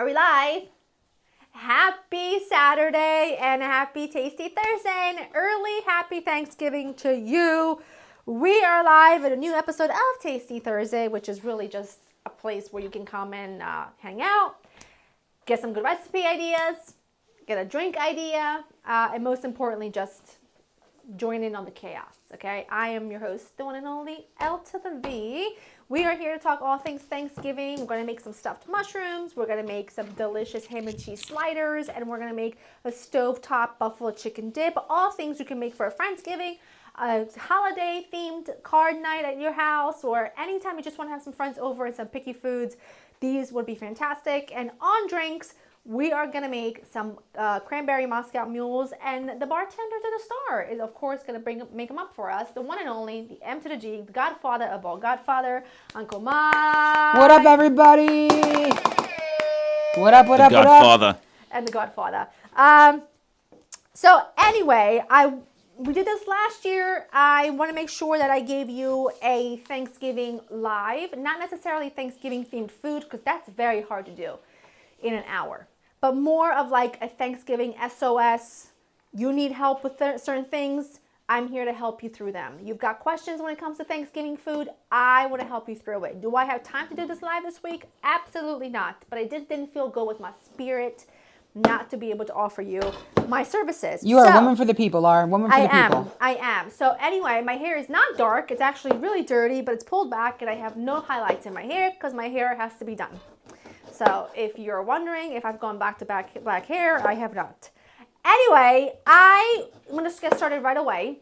Are we live? Happy Saturday and happy Tasty Thursday and early happy Thanksgiving to you. We are live at a new episode of Tasty Thursday, which is really just a place where you can come and hang out, get some good recipe ideas, get a drink idea, and most importantly, just join in on the chaos, okay? I am your host, the one and only L to the V. We are here to talk all things Thanksgiving. We're going to make some stuffed mushrooms. We're going to make some delicious ham and cheese sliders. And we're going to make a stovetop buffalo chicken dip. All things you can make for a Friendsgiving, a holiday-themed card night at your house, or anytime you just want to have some friends over and some picky foods. These would be fantastic. And on drinks, we are going to make some cranberry Moscow mules, and the bartender to the star is, of course, going to make them up for us. The one and only, the M to the G, the godfather of all godfather, Uncle Mike. What up, everybody? What up, what up, what up? Godfather. And the godfather. So anyway, we did this last year. I want to make sure that I gave you a Thanksgiving live, not necessarily Thanksgiving-themed food, because that's very hard to do in an hour. But more of like a Thanksgiving SOS. You need help with certain things. I'm here to help you through them. You've got questions when it comes to Thanksgiving food. I want to help you through it. Do I have time to do this live this week? Absolutely not. But I just didn't feel good with my spirit not to be able to offer you my services. You are a woman for the people, Laura. Woman for the people. I am. So anyway, my hair is not dark. It's actually really dirty, but it's pulled back, and I have no highlights in my hair because my hair has to be done. So if you're wondering if I've gone back to black hair, I have not. Anyway, I'm going to get started right away.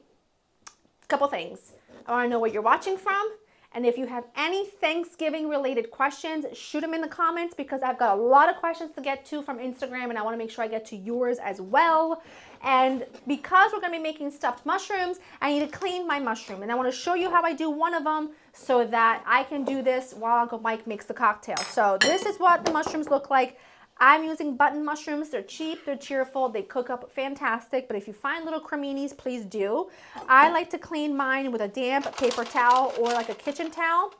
A couple things. I want to know where you're watching from. And if you have any Thanksgiving related questions, shoot them in the comments, because I've got a lot of questions to get to from Instagram, and I want to make sure I get to yours as well. And because we're going to be making stuffed mushrooms, I need to clean my mushroom. And I want to show you how I do one of them so that I can do this while Uncle Mike makes the cocktail. So this is what the mushrooms look like. I'm using button mushrooms. They're cheap, they're cheerful, they cook up fantastic, but if you find little creminis, please do. I like to clean mine with a damp paper towel or like a kitchen towel,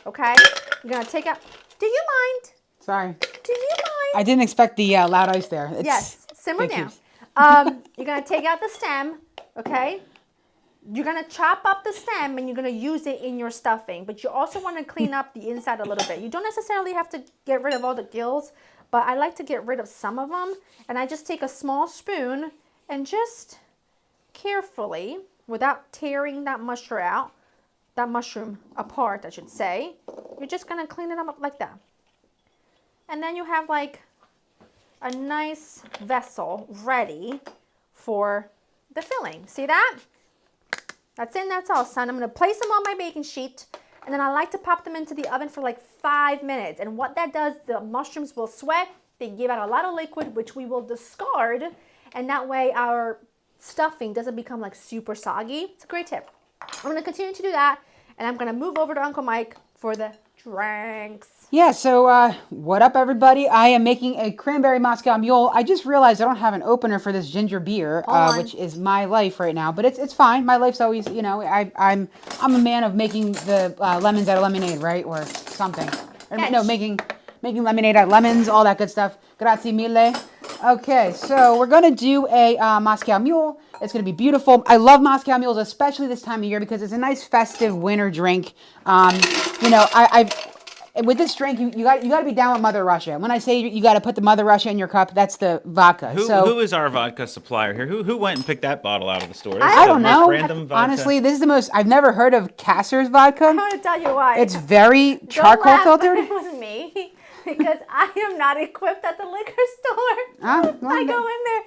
okay? You're gonna take out, do you mind? Sorry. Do you mind? I didn't expect the loud ice there. Yes, simmer down. You're gonna take out the stem, okay? You're gonna chop up the stem and you're gonna use it in your stuffing, but you also wanna clean up the inside a little bit. You don't necessarily have to get rid of all the gills, but I like to get rid of some of them, and I just take a small spoon and just carefully, without tearing that mushroom apart, I should say, you're just gonna clean it up like that. And then you have like a nice vessel ready for the filling. See that? That's in, that's all, son. I'm gonna place them on my baking sheet, and then I like to pop them into the oven for like 5 minutes. And what that does, the mushrooms will sweat. They give out a lot of liquid, which we will discard. And that way our stuffing doesn't become like super soggy. It's a great tip. I'm going to continue to do that. And I'm going to move over to Uncle Mike for the drinks. Yeah, so what up, everybody? I am making a cranberry Moscow Mule. I just realized I don't have an opener for this ginger beer, which is my life right now. But it's fine. My life's always, you know, I'm a man of making the lemons out of lemonade, right, or something. Or, no, making lemonade out of lemons, all that good stuff. Grazie mille. Okay, so we're gonna do a Moscow Mule. It's gonna be beautiful. I love Moscow Mules, especially this time of year, because it's a nice festive winter drink. You know, with this drink, you got to be down with Mother Russia. When I say you got to put the Mother Russia in your cup, that's the vodka. Who is our vodka supplier here? Who went and picked that bottle out of the store? I don't know. Random vodka? Honestly, this is the most. I've never heard of Kasser's vodka. I'm going to tell you why. It's very charcoal filtered. It wasn't me, because I am not equipped at the liquor store. I go in there.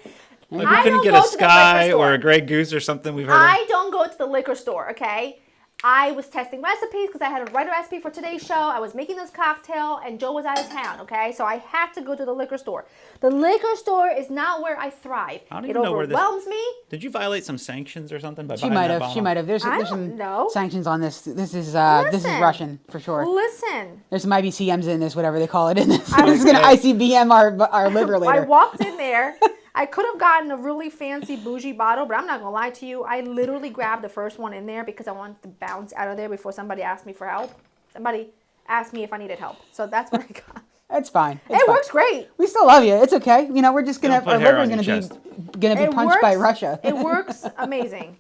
Like we couldn't get a Sky or a Grey Goose or something we've heard of? I don't go to the liquor store, okay? I was testing recipes because I had to write a recipe for today's show. I was making this cocktail and Joe was out of town, okay? So I had to go to the liquor store. The liquor store is not where I thrive. I don't even know where this... It overwhelms me. Did you violate some sanctions or something by She might have. There's some sanctions on this. This is Russian for sure. Listen. There's some IBCMs in this, whatever they call it in this. This is going to ICBM our liver later. I walked in there. I could have gotten a really fancy bougie bottle, but I'm not going to lie to you. I literally grabbed the first one in there because I wanted to bounce out of there before somebody asked me for help. Somebody asked me if I needed help. So that's what I got. It's fine. It's It fine. works great. We still love you. It's okay. You know, we're just gonna Don't put our hair liver's on gonna your be chest. gonna be punched by Russia. It works amazing.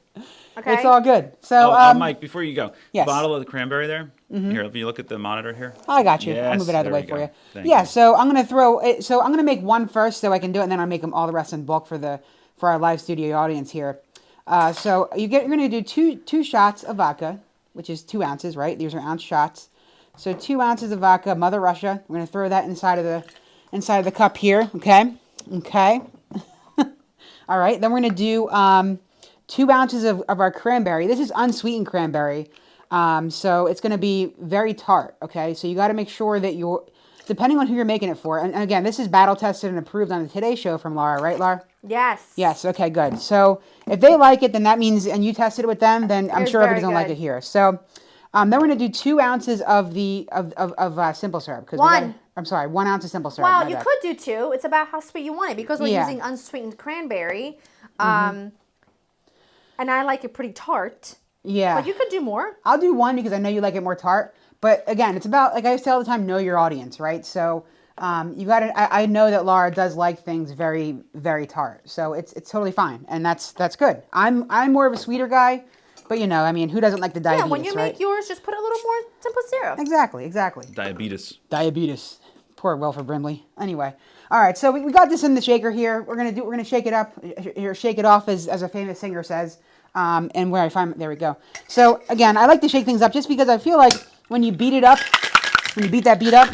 Okay. It's all good. So, Mike, before you go, yes. the bottle of the cranberry there. Here, if you look at the monitor here. I got you. I'll Yes, move it out of the there way we for go. you. Thank Yeah. you. So I'm gonna throw it. So I'm gonna make one first, so I can do it, and then I'll make them all the rest in bulk for our live studio audience here. So you're gonna do two shots of vodka, which is 2 ounces, right? These are ounce shots. So 2 ounces of vodka, Mother Russia. We're gonna throw that inside of the cup here. Okay. Okay. All right. Then we're gonna do 2 ounces of our cranberry. This is unsweetened cranberry. So it's going to be very tart. Okay. So you got to make sure that depending on who you're making it for. And again, this is battle tested and approved on the Today Show from Laura, right, Laura? Yes. Yes. Okay, good. So if they like it, then that means, and you tested it with them, then I'm It's sure very everybody's going to like good. it here. So then we're going to do 2 ounces of simple syrup. I'm sorry, 1 ounce of simple syrup. Well, My you bad. could do 2. It's about how sweet you want it because we're Yeah. using unsweetened cranberry. And I like it pretty tart. Yeah. But you could do more. I'll do 1 because I know you like it more tart. But again, it's about, like I say all the time, know your audience, right? So you got to. I know that Laura does like things very, very tart, so it's totally fine, and that's good. I'm more of a sweeter guy, but you know, I mean, who doesn't like the diabetes? Yeah, when you right? make yours, just put a little more simple syrup. Exactly. Diabetes. Poor Wilford Brimley. Anyway, all right. So we got this in the shaker here. We're gonna shake it up. Here, shake it off, as a famous singer says. And where I find, there we go. So again, I like to shake things up just because I feel like when you beat that beat up,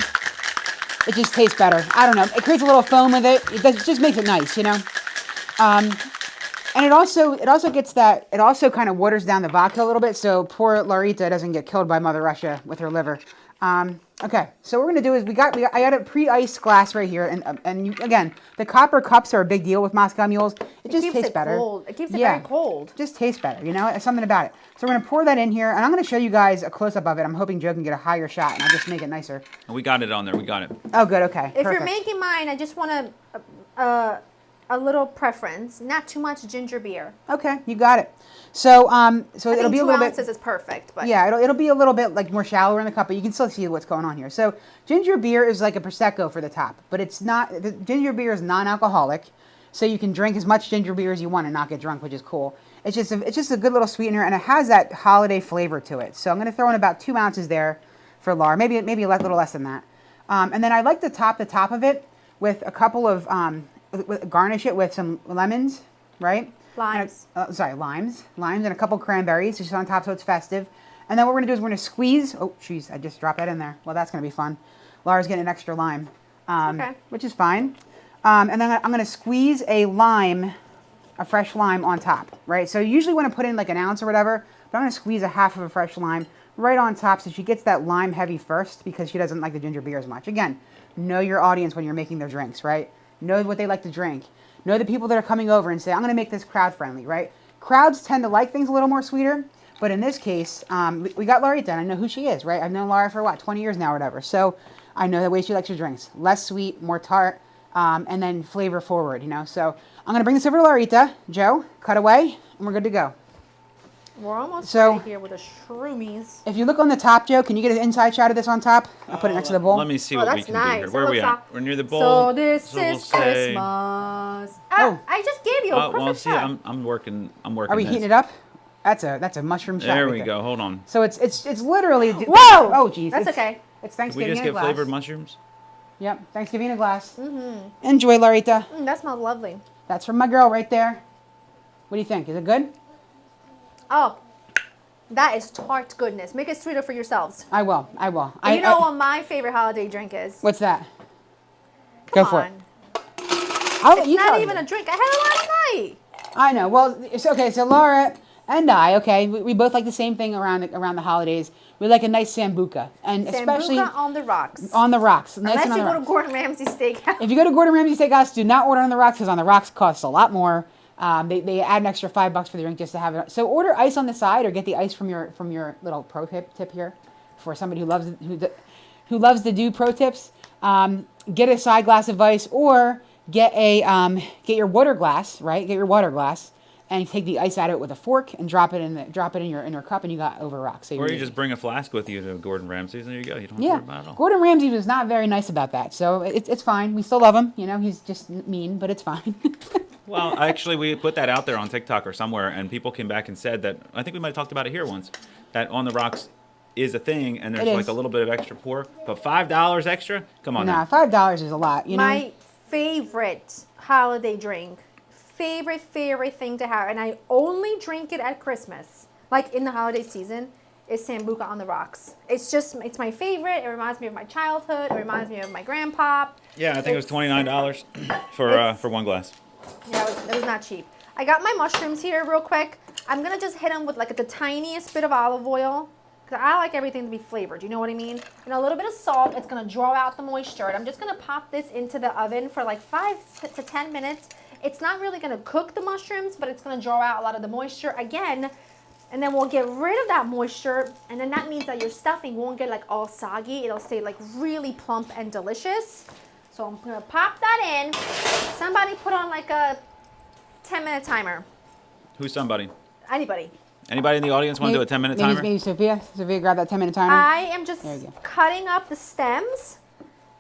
it just tastes better. I don't know. It creates a little foam with it. It just makes it nice, you know. And it also kind of waters down the vodka a little bit, so poor Larita doesn't get killed by Mother Russia with her liver. Okay, so what we're gonna do is I got a pre-iced glass right here, and again, the copper cups are a big deal with Moscow Mules. It just keeps tastes it better. cold. It keeps it very cold. Just tastes better, you know. It's something about it. So we're gonna pour that in here, and I'm gonna show you guys a close up of it. I'm hoping Joe can get a higher shot, and I'll just make it nicer. We got it on there. We got it. Oh, good. Okay. If Perfect. you're making mine, I just want a little preference. Not too much ginger beer. Okay, you got it. So I it'll think be a 2 little ounces bit. is perfect. But Yeah, it'll be a little bit like more shallower in the cup, but you can still see what's going on here. So ginger beer is like a prosecco for the top, but it's not. The ginger beer is non-alcoholic, so you can drink as much ginger beer as you want and not get drunk, which is cool. It's just a good little sweetener, and it has that holiday flavor to it. So I'm going to throw in about 2 ounces there for Laura, maybe a little less than that. And then I like to top the top of it with a couple of garnish it with some lemons, right? limes. Limes and a couple cranberries just on top so it's festive. And then what we're gonna do is we're gonna squeeze. Oh, jeez, I just dropped that in there. Well, that's gonna be fun. Laura's getting an extra lime, Okay. which is fine. And then I'm gonna squeeze a fresh lime on top, right? So you usually want to put in like an ounce or whatever, but I'm gonna squeeze a half of a fresh lime right on top so she gets that lime heavy first because she doesn't like the ginger beer as much. Again, know your audience when you're making their drinks, right? Know what they like to drink. Know the people that are coming over and say, I'm going to make this crowd friendly, right? Crowds tend to like things a little more sweeter, but in this case, we got Larita, and I know who she is, right? I've known Laura for 20 years now or whatever. So I know the way she likes her drinks. Less sweet, more tart, and then flavor forward, you know? So I'm going to bring this over to Larita. Joe, cut away, and we're good to go. We're almost So- ready here with the shroomies. If you look on the top, Joe, can you get an inside shot of this on top? I'll put it next to the bowl. Let me see Oh, what we that's can nice. do here. It Where are we looks at? like- We're near the bowl. So this So we'll is say- Christmas. Oh. I just gave you a perfect well, see, shot. I'm working. Are we heating it up? That's a mushroom shot. There right we go. Hold on. So it's literally. Whoa! Oh, geez. That's It's- okay. It's Did we Thanksgiving just in a get glass. flavored mushrooms? Yep, Thanksgiving in a glass. Mm-hmm. Enjoy, Larita. That smells lovely. That's from my girl right there. What do you think? Is it good? Oh, that is tart goodness. Make it sweeter for yourselves. I will. And you know what my favorite holiday drink is? What's that? Come Go for on. it. I'll let It's you not tell even me. a drink. I had it last night. I know. Well, it's okay. So Laura and I, okay, we both like the same thing around the holidays. We like a nice sambuca, and especially Sambuca on the rocks. on the rocks. Nice Unless and on you the go to rocks. Gordon Ramsay Steakhouse. If you go to Gordon Ramsay Steakhouse, do not order on the rocks because on the rocks costs a lot more. They add an extra $5 for the drink just to have it. So order ice on the side or get the ice from your little pro tip here for somebody who loves to do pro tips. Get a side glass of ice or get your water glass, right? Get your water glass and take the ice out of it with a fork and drop it in your cup, and you got over rocks. So Or you just bring a flask with you to Gordon Ramsay's, and there you go. You don't have to yeah. worry about it all. Gordon Ramsay was not very nice about that, so it's fine. We still love him. You know, he's just mean, but it's fine. Well, actually, we put that out there on TikTok or somewhere, and people came back and said that, I think we might have talked about it here once, that On the Rocks is a thing, and there's like a little bit of extra pork, but $5 extra? Come on Nah, now. $5 is a lot, you know? My favorite holiday drink, favorite thing to have, and I only drink it at Christmas, like in the holiday season, is Sambuca on the Rocks. It's my favorite. It reminds me of my childhood. It reminds me of my grandpa. Yeah, I think it was $29 for one glass. Yeah, it was not cheap. I got my mushrooms here real quick. I'm going to just hit them with like the tiniest bit of olive oil, because I like everything to be flavored, you know what I mean? And a little bit of salt. It's going to draw out the moisture. And I'm just going to pop this into the oven for like 5 to 10 minutes. It's not really going to cook the mushrooms, but it's going to draw out a lot of the moisture again. And then we'll get rid of that moisture. And then that means that your stuffing won't get like all soggy. It'll stay like really plump and delicious. So I'm going to pop that in. Somebody put on like a 10-minute timer. Who's somebody? Anybody. Anybody in the audience want to do a 10-minute timer? Maybe Sophia. Sophia, grab that 10-minute timer. I am just cutting up the stems.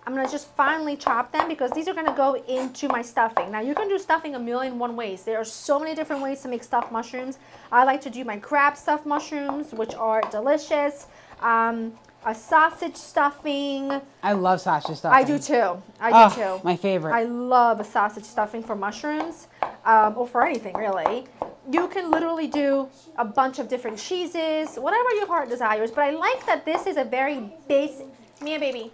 I'm going to just finely chop them because these are going to go into my stuffing. Now, you can do stuffing a million and one ways. There are so many different ways to make stuffed mushrooms. I like to do my crab stuffed mushrooms, which are delicious. A sausage stuffing. I love sausage stuffing. I do too. I do too. My favorite. I love a sausage stuffing for mushrooms, or for anything really. You can literally do a bunch of different cheeses, whatever your heart desires. But I like that this is a very basic, Mia baby.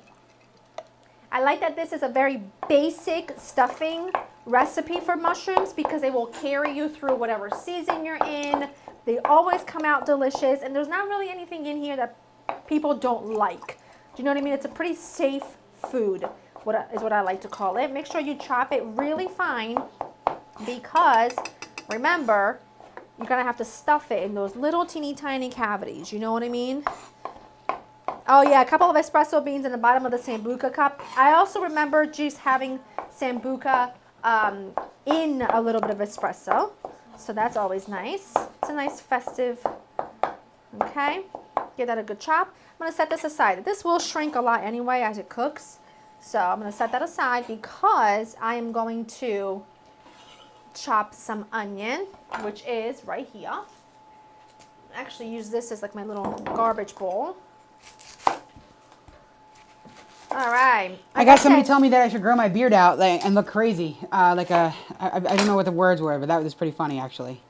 I like that this is a very basic stuffing recipe for mushrooms because they will carry you through whatever season you're in. They always come out delicious, and there's not really anything in here that people don't like. Do you know what I mean? It's a pretty safe food, what I like to call it. Make sure you chop it really fine because, remember, you're going to have to stuff it in those little teeny tiny cavities. You know what I mean? Oh yeah, a couple of espresso beans in the bottom of the Sambuca cup. I also remember just having Sambuca in a little bit of espresso. So that's always nice. It's a nice festive, okay? Give that a good chop. I'm going to set this aside. This will shrink a lot anyway as it cooks. So I'm going to set that aside because I am going to chop some onion, which is right here. Actually use this as like my little garbage bowl. All right. I got somebody tell me that I should grow my beard out and look crazy. I don't know what the words were, but that was pretty funny actually.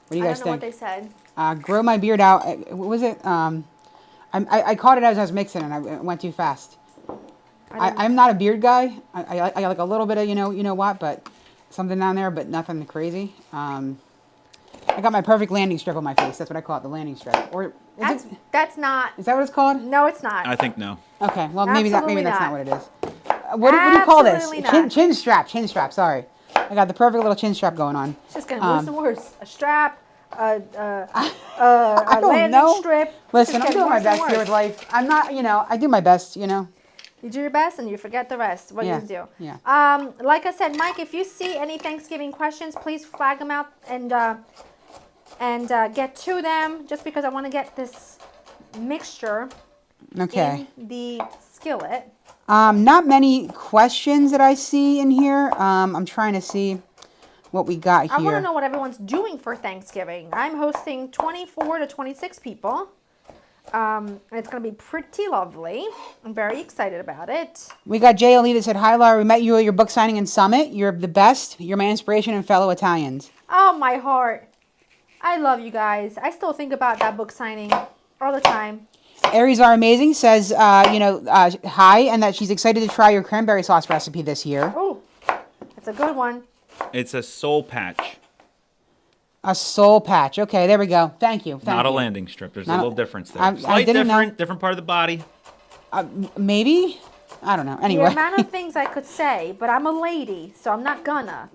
What do you guys think? I don't know what they said. Grow my beard out. What was it? I caught it as I was mixing and I went too fast. I'm not a beard guy. I like a little bit of you know what, but something down there, but nothing crazy. I got my perfect landing strip on my face. That's what I call it, the landing strip. Or that's not. Is that what it's called? No, it's not. I think no. Okay, well maybe that's not what it is. What do you call this? Chin strap. Chin strap. Sorry, I got the perfect little chin strap going on. It's just gonna lose some words. A strap. A landing strip. Listen, I'm doing my best here with life. I'm not, I do my best, You do your best and you forget the rest. What you do. Yeah. Like I said, Mike, if you see any Thanksgiving questions, please flag them out and get to them. Just because I want to get this mixture in the skillet. Not many questions that I see in here. I'm trying to see what we got here. I want to know what everyone's doing for Thanksgiving. I'm hosting 24 to 26 people. And it's going to be pretty lovely. I'm very excited about it. We got Jay Ali that said, "Hi, Laura. We met you at your book signing in Summit. You're the best. You're my inspiration and fellow Italians." Oh, my heart. I love you guys. I still think about that book signing all the time. Aries Are Amazing says, hi, and that she's excited to try your cranberry sauce recipe this year. Oh, that's a good one. It's a soul patch. A soul patch. Okay, there we go. Thank you. Not a landing strip. There's a little difference there. I Slight didn't know. different part of the body. Maybe? I don't know. The Anyway. amount of things I could say, but I'm a lady, so I'm not gonna.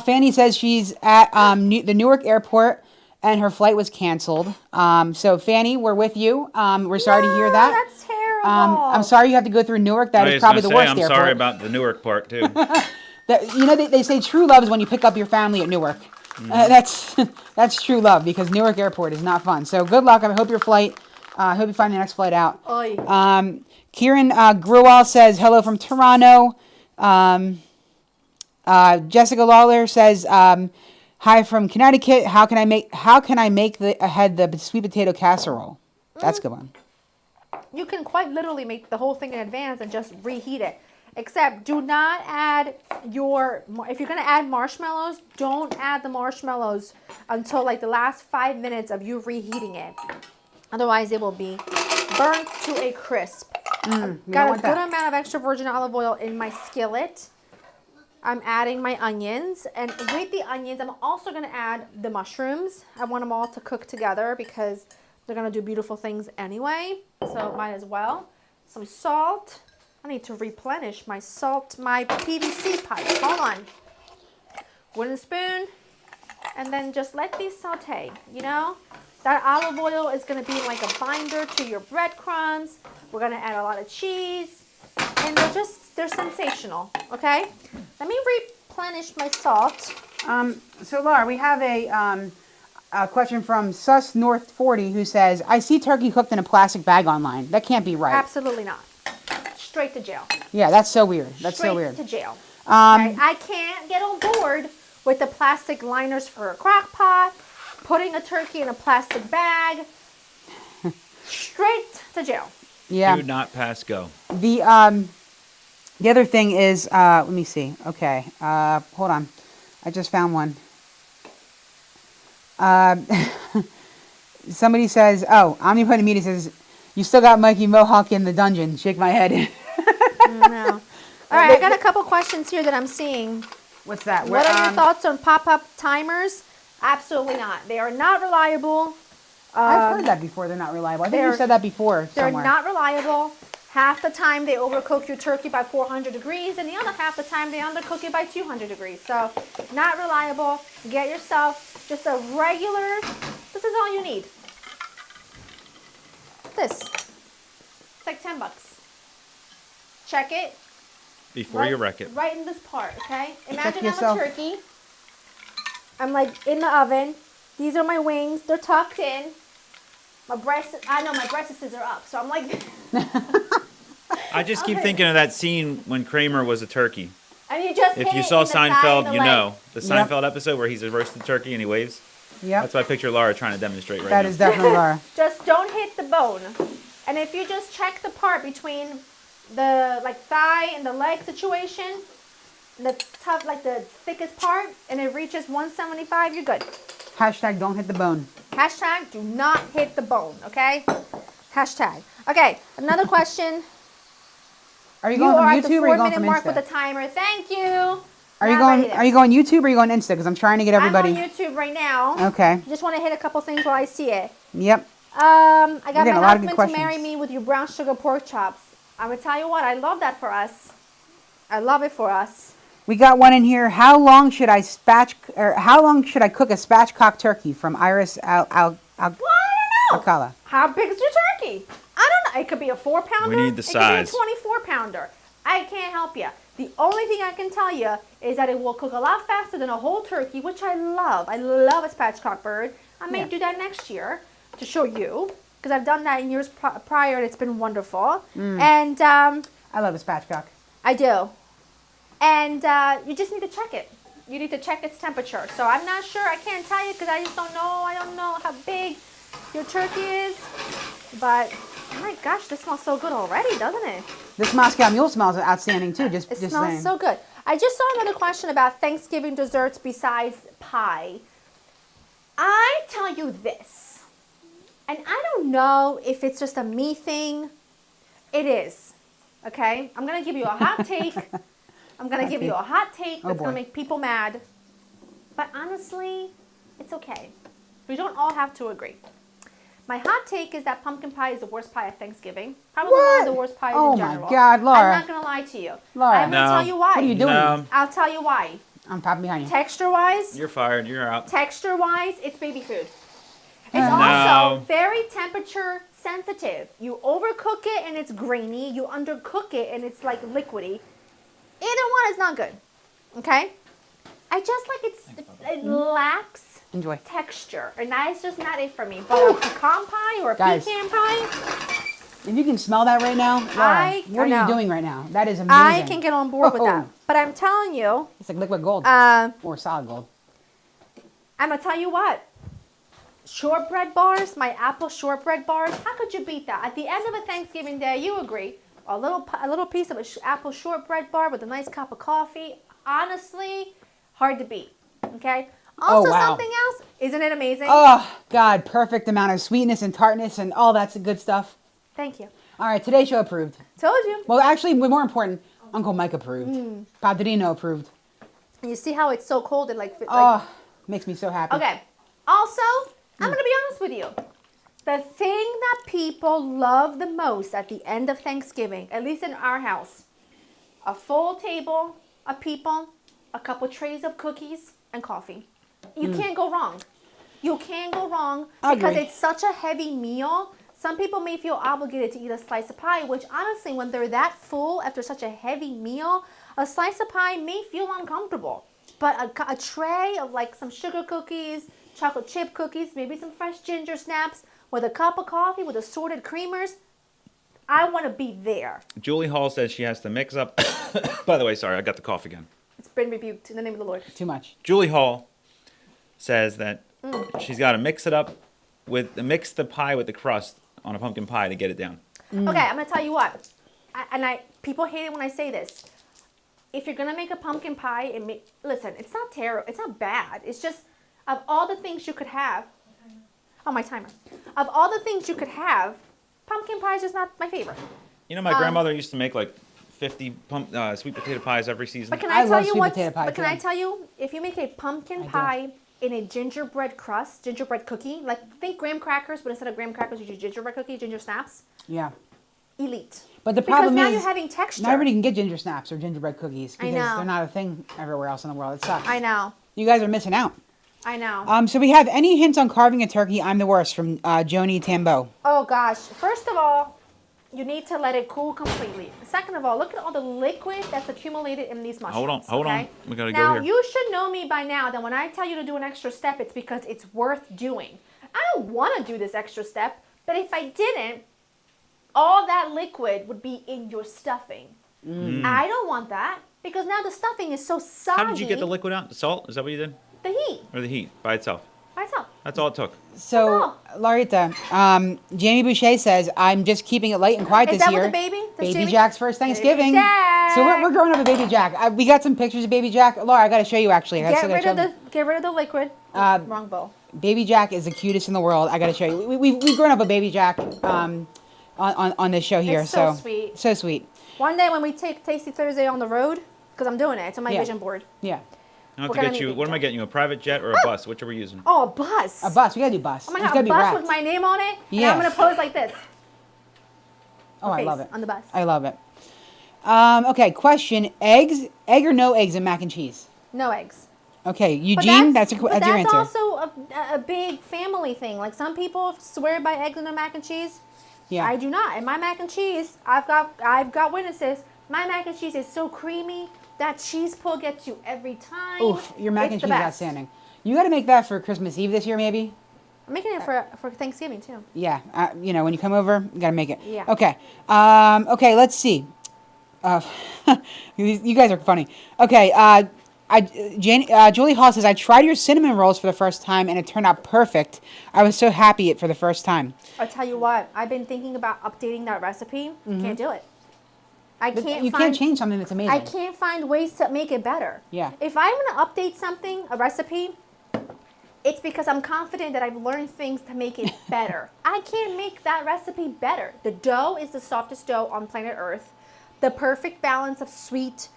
Fanny says she's at the Newark airport and her flight was canceled. So Fanny, we're with you. We're sorry to hear that. That's terrible. I'm sorry you have to go through Newark. That is probably the worst I'm airport. sorry about the Newark part too. They say true love is when you pick up your family at Newark. That's true love, because Newark Airport is not fun. So good luck. I hope your flight. I hope you find the next flight out. Oy. Kieran Gruwal says hello from Toronto. Jessica Lawler says hi from Connecticut. How can I make the sweet potato casserole? That's a good one. You can quite literally make the whole thing in advance and just reheat it. Except do not add if you're going to add marshmallows, don't add the marshmallows until like the last 5 minutes of you reheating it. Otherwise, it will be burnt to a crisp. Got a good amount of extra virgin olive oil in my skillet. I'm adding my onions. And with the onions, I'm also going to add the mushrooms. I want them all to cook together because they're going to do beautiful things anyway. So might as well. Some salt. I need to replenish my salt, my PVC pipe. Hold on. Wooden spoon. And then just let these saute, you know? That olive oil is going to be like a binder to your breadcrumbs. We're going to add a lot of cheese. And they're sensational, okay? Let me replenish my salt. So Laura, we have a question from Sus North 40 who says, I see turkey cooked in a plastic bag online. That can't be right. Absolutely not. Straight to jail. Yeah, that's so weird. That's Straight so weird. to jail. Okay? I can't get on board with the plastic liners for a crock pot, putting a turkey in a plastic bag. Straight to jail. Yeah. Do not pass go. The other thing is, let me see. Okay. Hold on. I just found one. Somebody says, oh, Omnipotent Media says, you still got Mikey Mohawk in the dungeon. Shake my head. No. All right, I got a couple questions here that I'm seeing. What's that? What are your thoughts on pop-up timers? Absolutely not. They are not reliable. I've heard that before. They're not reliable. I think you said that before somewhere. They're not reliable. Half the time they overcook your turkey by 400 degrees, and the other half the time they undercook it by 200 degrees. So, not reliable. Get yourself just a regular, this is all you need. This. It's like $10. Check it. Before you wreck it. Right in this part, okay? Imagine yourself. I'm a turkey. I'm like in the oven. These are my wings. They're tucked in. My breasts are up. So I'm like... I just keep thinking of that scene when Kramer was a turkey. And you just If you saw Seinfeld, you know. The Seinfeld episode where he's a roasted turkey and he waves. Yeah. That's what I picture Laura trying to demonstrate right now. That is definitely Laura. Just don't hit the bone. And if you just check the part between the thigh and the leg situation, the thickest part, and it reaches 175, you're good. Hashtag don't hit the bone. Hashtag do not hit the bone, okay? Hashtag. Okay, another question. Are you going from YouTube or are you going from mark Insta? with the timer. Thank you. Are you going YouTube or are you going Insta? Because I'm trying to get everybody. I'm on YouTube right now. Okay. Just want to hit a couple things while I see it. Yep. I got my husband to questions. marry me with your brown sugar pork chops. I'm gonna tell you what, I love that for us. I love it for us. We got one in here. How long should I cook a spatchcock turkey from Iris Alcala? How big is your turkey? I don't know. It could be a 4-pounder. We need the size. It could be a 24-pounder. I can't help you. The only thing I can tell you is that it will cook a lot faster than a whole turkey, which I love. I love a spatchcock bird. I may do that next year to show you, because I've done that in years prior and it's been wonderful. And I love a spatchcock. I do. And you just need to check it. You need to check its temperature. So I'm not sure. I can't tell you because I just don't know. I don't know how big your turkey is. But, oh my gosh, this smells so good already, doesn't it? This Moscow Mule smells outstanding too. It smells saying. so good. I just saw another question about Thanksgiving desserts besides pie. I tell you this, and I don't know if it's just a me thing. It is. Okay? I'm going to give you a hot take. I'm going to give you a hot take that's going to make people mad. But honestly, it's okay. We don't all have to agree. My hot take is that pumpkin pie is the worst pie at Thanksgiving. Probably one of the worst pies in general. Oh my God, Laura. I'm not going to lie to you. Laura. I'm going to tell you why. What are you doing? No. I'll tell you why. I'm popping behind you. Texture-wise, You're fired. You're out. texture-wise, it's baby food. It's also very temperature sensitive. You overcook it and it's grainy. You undercook it and it's like liquidy. Either one is not good. Okay? I just like it lacks Enjoy. texture, and that is just not it for me. But a pecan pie or a Guys. pecan pie, If you can smell that right now, Laura, what are know. you doing right now? That is amazing. I can get on board with that. Whoa. But I'm telling you, It's like liquid gold or solid gold. I'm gonna tell you what. Shortbread bars, my apple shortbread bars. How could you beat that? At the end of a Thanksgiving day, you agree. A little piece of an apple shortbread bar with a nice cup of coffee. Honestly, hard to beat. Okay. Also, wow. something else. Isn't it amazing? Oh, God, perfect amount of sweetness and tartness and all that's good stuff. Thank you. All right, today's show approved. Told you. Well, actually, more important, Uncle Mike approved. Padrino approved. And you see how it's so cold and like Oh, makes me so happy. okay. Also, I'm going to be honest with you. The thing that people love the most at the end of Thanksgiving, at least in our house, a full table of people, a couple trays of cookies, and coffee. You can't go wrong. You can't go wrong because it's such a heavy meal. Some people may feel obligated to eat a slice of pie, which honestly, when they're that full after such a heavy meal, a slice of pie may feel uncomfortable. But a tray of like some sugar cookies, chocolate chip cookies, maybe some fresh ginger snaps, with a cup of coffee with assorted creamers, I want to be there. Julie Hall says she has to mix up. By the way, sorry, I got the cough again. It's been rebuked in the name of the Lord. Too much. Julie Hall says that she's got to mix the pie with the crust on a pumpkin pie to get it down. Okay, I'm gonna tell you what, people hate it when I say this. If you're gonna make a pumpkin pie, listen, it's not terrible, it's not bad. It's just of all the things you could have. Oh, my timer. Of all the things you could have, pumpkin pie is just not my favorite. You know, my grandmother used to make like 50 sweet potato pies every season. But can I I tell love you sweet what? potato pie, But can too. I tell you, if you make a pumpkin pie in a gingerbread crust, gingerbread cookie, like think graham crackers, but instead of graham crackers, you do gingerbread cookie, ginger snaps. Yeah. Elite. But the problem because now is, you're having texture. not everybody can get ginger snaps or gingerbread cookies because know. they're not a thing everywhere else in the world. It sucks. I know. You guys are missing out. I know. So we have any hints on carving a turkey? I'm the worst from Joni Tambo. Oh gosh. First of all, you need to let it cool completely. Second of all, look at all the liquid that's accumulated in these mushrooms. Hold on. okay? We gotta go Now, here. you should know me by now that when I tell you to do an extra step, it's because it's worth doing. I don't want to do this extra step, but if I didn't, all that liquid would be in your stuffing. I don't want that because now the stuffing is so soggy. How did you get the liquid out? The salt? Is that what you did? The heat. Or the heat by itself? By itself. That's all it took. So, Larita, Jamie Boucher says, I'm just keeping it light and quiet Is this that year. with the baby? That's Baby Jamie? Jack's first Thanksgiving. Jack. So we're growing up with Baby Jack. We got some pictures of Baby Jack. Laura, I got to show you actually. Get rid of the liquid. Wrong bowl. Baby Jack is the cutest in the world. I got to show you. We've grown up with Baby Jack on this show here. It's so sweet. So sweet. One day when we take Tasty Thursday on the road, because I'm doing it, it's on my vision board. Yeah. I have We're to gonna get you. need What am I Jack. getting you? A private jet or a bus? Which are we using? Oh, a bus. A bus. We got to do bus. Oh my It's god, gotta a be bus wrapped. with my name on it. And Yeah. I'm gonna pose like this. Oh, I face love it. on the bus. I love it. Okay, question. Egg or no eggs in mac and cheese? No eggs. Okay, But Eugene, that's your that's answer. also a big family thing. Like some people swear by eggs in their mac and cheese. Yeah. I do not. And my mac and cheese, I've got witnesses. My mac and cheese is so creamy. That cheese pull gets you every time. Oof, your mac It's and the cheese is best. outstanding. You got to make that for Christmas Eve this year, maybe? I'm making it for Thanksgiving too. Yeah, when you come over, you got to make it. Yeah. Okay. Okay, let's see. You guys are funny. Okay, Julie Hall says, I tried your cinnamon rolls for the first time and it turned out perfect. I was so happy it for the first time. I'll tell you what, I've been thinking about updating that recipe. Can't do it. I can't. You can't change something that's amazing. I can't find ways to make it better. Yeah. If I'm gonna update something, a recipe, it's because I'm confident that I've learned things to make it better. I can't make that recipe better. The dough is the softest dough on planet Earth. The perfect balance of sweet.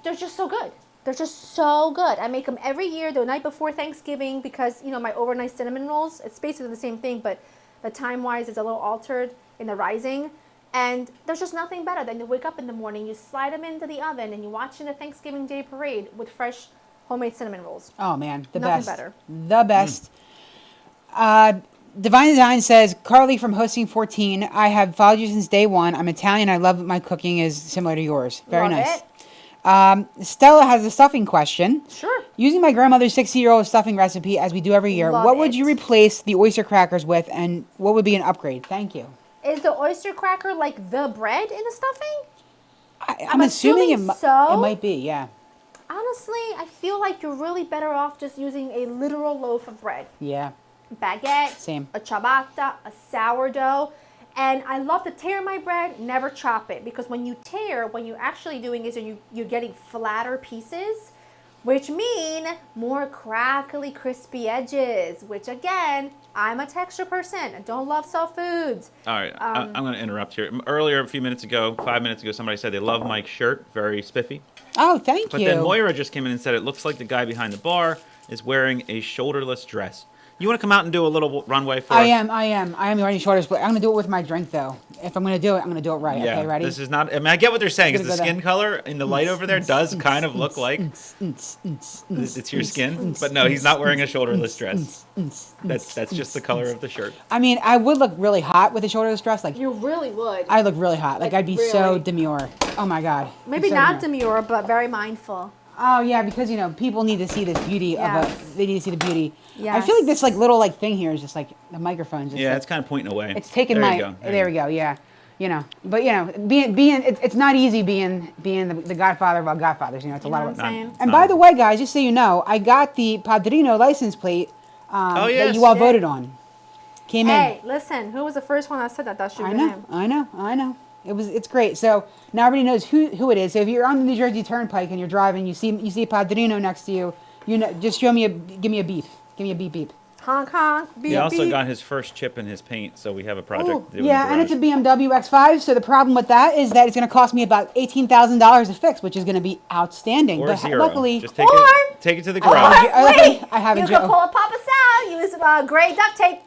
They're just so good. They're just so good. I make them every year the night before Thanksgiving because, my overnight cinnamon rolls, it's basically the same thing, but the time-wise is a little altered in the rising. And there's just nothing better than you wake up in the morning, you slide them into the oven, and you watch in the Thanksgiving Day parade with fresh homemade cinnamon rolls. Oh, man, the Nothing best. better. The best. Divine Design says, Carly from Hosting 14, I have followed you since day one. I'm Italian. I love that my cooking is similar to yours. Very Love nice. it. Stella has a stuffing question. Sure. Using my grandmother's 60-year-old stuffing recipe as we do every year, Love what would it. you replace the oyster crackers with, and what would be an upgrade? Thank you. Is the oyster cracker like the bread in the stuffing? I'm assuming so. it might be, yeah. Honestly, I feel like you're really better off just using a literal loaf of bread. Yeah. Baguette, Same. a ciabatta, a sourdough. And I love to tear my bread, never chop it. Because when you tear, what you're actually doing is you're getting flatter pieces, which mean more crackly, crispy edges, which again, I'm a texture person. I don't love soft foods. All right, I'm going to interrupt here. Earlier, a few minutes ago, 5 minutes ago, somebody said they love Mike's shirt, very spiffy. Oh, thank you. But then Moira just came in and said it looks like the guy behind the bar is wearing a shoulderless dress. You want to come out and do a little runway for us? I am wearing shoulders, but I'm going to do it with my drink, though. If I'm going to do it, I'm going to do it right. Yeah, Okay, ready? This is not, I mean, I get what they're saying. Is the Gonna go skin color in the light over there does kind of look like it's your skin. But no, he's not wearing a shoulderless dress. That's just the color of the shirt. I mean, I would look really hot with a shoulderless dress. Like, You really would. I look really hot. Like, I'd be so really. demure. Oh, my God. Maybe So not demure, but very mindful. Oh yeah, because people need to see this beauty Yes. they need to see the beauty. I Yes. feel like this little thing here is just like the microphone's just Yeah, like, it's kind of pointing away. it's taking there my You go. there we go, yeah. But being it's not easy being the godfather of all godfathers, it's a You lot know of what I'm saying? And by the way, guys, just so you know, I got the Padrino license plate that yes. you all Yeah. voted on. Came Hey, listen, who was the first one that said that? That should in. be him. I know. It's great. So now everybody knows who it is. So if you're on the New Jersey Turnpike and you're driving, you see Padrino next to you, just give me a beep. Give me a beep beep. Honk, honk, beep, He also beep. got his first chip in his paint, so we have a project Ooh, to do in Yeah, the and it's a garage. BMW X5. So the problem with that is that it's going to cost me about $18,000 to fix, which is going to be outstanding. Or but zero. luckily, Just take Or- it to the I garage. have a- Wait, I have a you Joe. can pull a Papa Sal, use gray duct tape.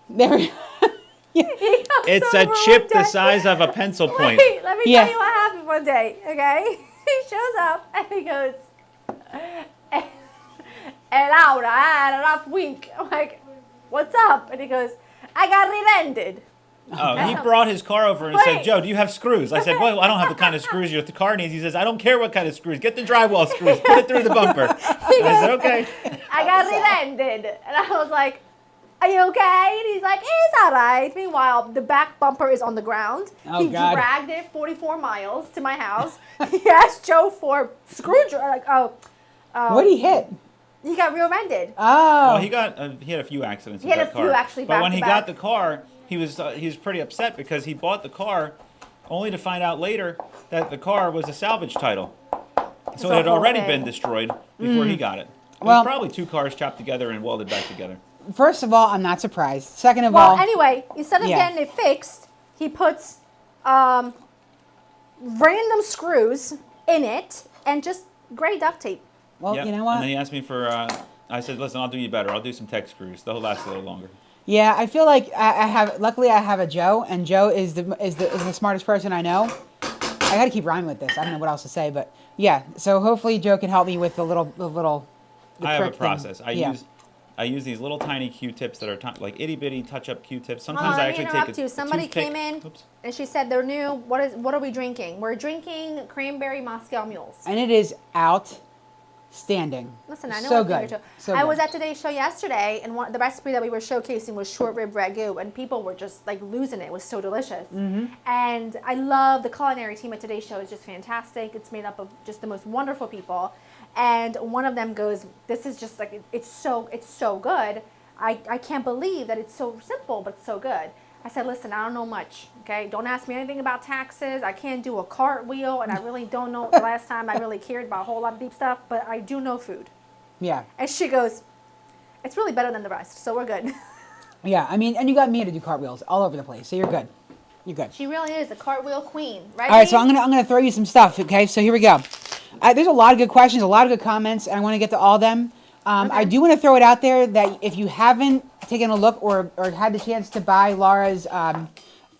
there. It's So a chip the romantic. size of a pencil point. Wait, let me Yeah. tell you what happened one day, okay? He shows up and he goes, "Hey, Laura, I had a rough week." I'm like, "What's up?" And he goes, "I got rear-ended." Oh, he brought his car over and said, Wait. "Joe, do you have screws?" I said, "Well, I don't have the kind of screws your car needs." He says, "I don't care what kind of screws. Get the drywall screws. Put it through the bumper." And I said, "Okay." I got rear-ended. And I was like, "Are you okay?" And he's like, "It's all right." Meanwhile, the back bumper is on the ground. Oh, He God. dragged it 44 miles to my house. He asked Joe for screwdriver. Like, What did he hit? he got rear-ended. Oh. Well, he had a few accidents He with had that a few car. actually But back when to he back. got the car, he was pretty upset because he bought the car only to find out later that the car was a salvage title. So it had a whole already thing. been destroyed before he got it. It Well- was probably two cars chopped together and welded back together. First of all, I'm not surprised. Second of Well, all, anyway, instead of Yeah. getting it fixed, he puts random screws in it and just gray duct tape. well, Yep. you know what? And then he asked me for. I said, "Listen, I'll do you better. I'll do some tech screws. They'll last a little longer." Yeah, I feel like I have. Luckily, I have a Joe, and Joe is the smartest person I know. I got to keep rhyming with this. I don't know what else to say, but yeah. So hopefully, Joe can help me with the little. I have a prick thing. process. Yeah. I use these little tiny Q-tips that are like itty bitty touch-up Q-tips. Hold Sometimes on, I let me actually interrupt take you. a Somebody toothpick. came in Oops. and she said they're new. What are we drinking? We're drinking cranberry Moscow Mules. And it is outstanding. Listen, I know so what good. Show. So I good. was at today's show yesterday, and the recipe that we were showcasing was short rib ragu, and people were just like losing it. It was so delicious. Mm-hmm. And I love the culinary team at today's show. Is just fantastic. It's made up of just the most wonderful people. And one of them goes, "This is just like it's so good. I can't believe that it's so simple, but so good." I said, "Listen, I don't know much, okay? Don't ask me anything about taxes. I can't do a cartwheel, and I really don't know the last time I really cared about a whole lot of deep stuff, but I do know food." Yeah. And she goes, "It's really better than the rest, so we're good." Yeah. I mean, and you got me to do cartwheels all over the place, so you're good. You're good. She really is a cartwheel queen, right? All right, so Dee? I'm gonna throw you some stuff. Okay, so here we go. There's a lot of good questions, a lot of good comments, and I want to get to all of them. I do want to throw it out there that if you haven't taken a look or had the chance to buy Laura's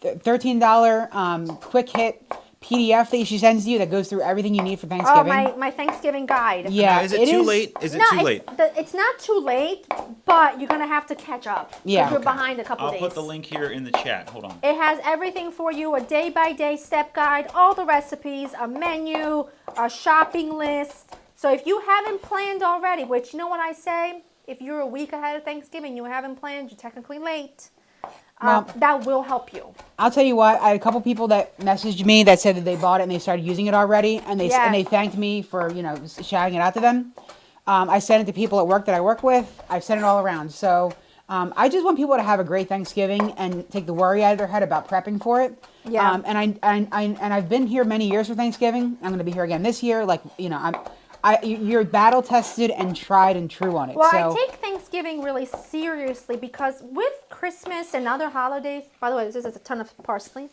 $13 quick hit PDF that she sends you that goes through everything you need for Oh, Thanksgiving. my Thanksgiving guide. Yeah, Is it too late? Is it too late? It's not too late, but you're gonna have to catch up. Yeah. You're behind a couple I'll days. put the link here in the chat. Hold on. It has everything for you, a day-by-day step guide, all the recipes, a menu, a shopping list. So if you haven't planned already, which you know what I say, if you're a week ahead of Thanksgiving, you haven't planned, you're technically late. That will help you. I'll tell you what, I had a couple people that messaged me that said that they bought it and they started using it already, and they thanked me for, shouting it out to them. I sent it to people at work that I work with. I've sent it all around. So I just want people to have a great Thanksgiving and take the worry out of their head about prepping for it. Yeah. And I've been here many years for Thanksgiving. I'm going to be here again this year. You're battle tested and tried and true on it. Well, so. I take Thanksgiving really seriously because with Christmas and other holidays, by the way, this is a ton of parsley.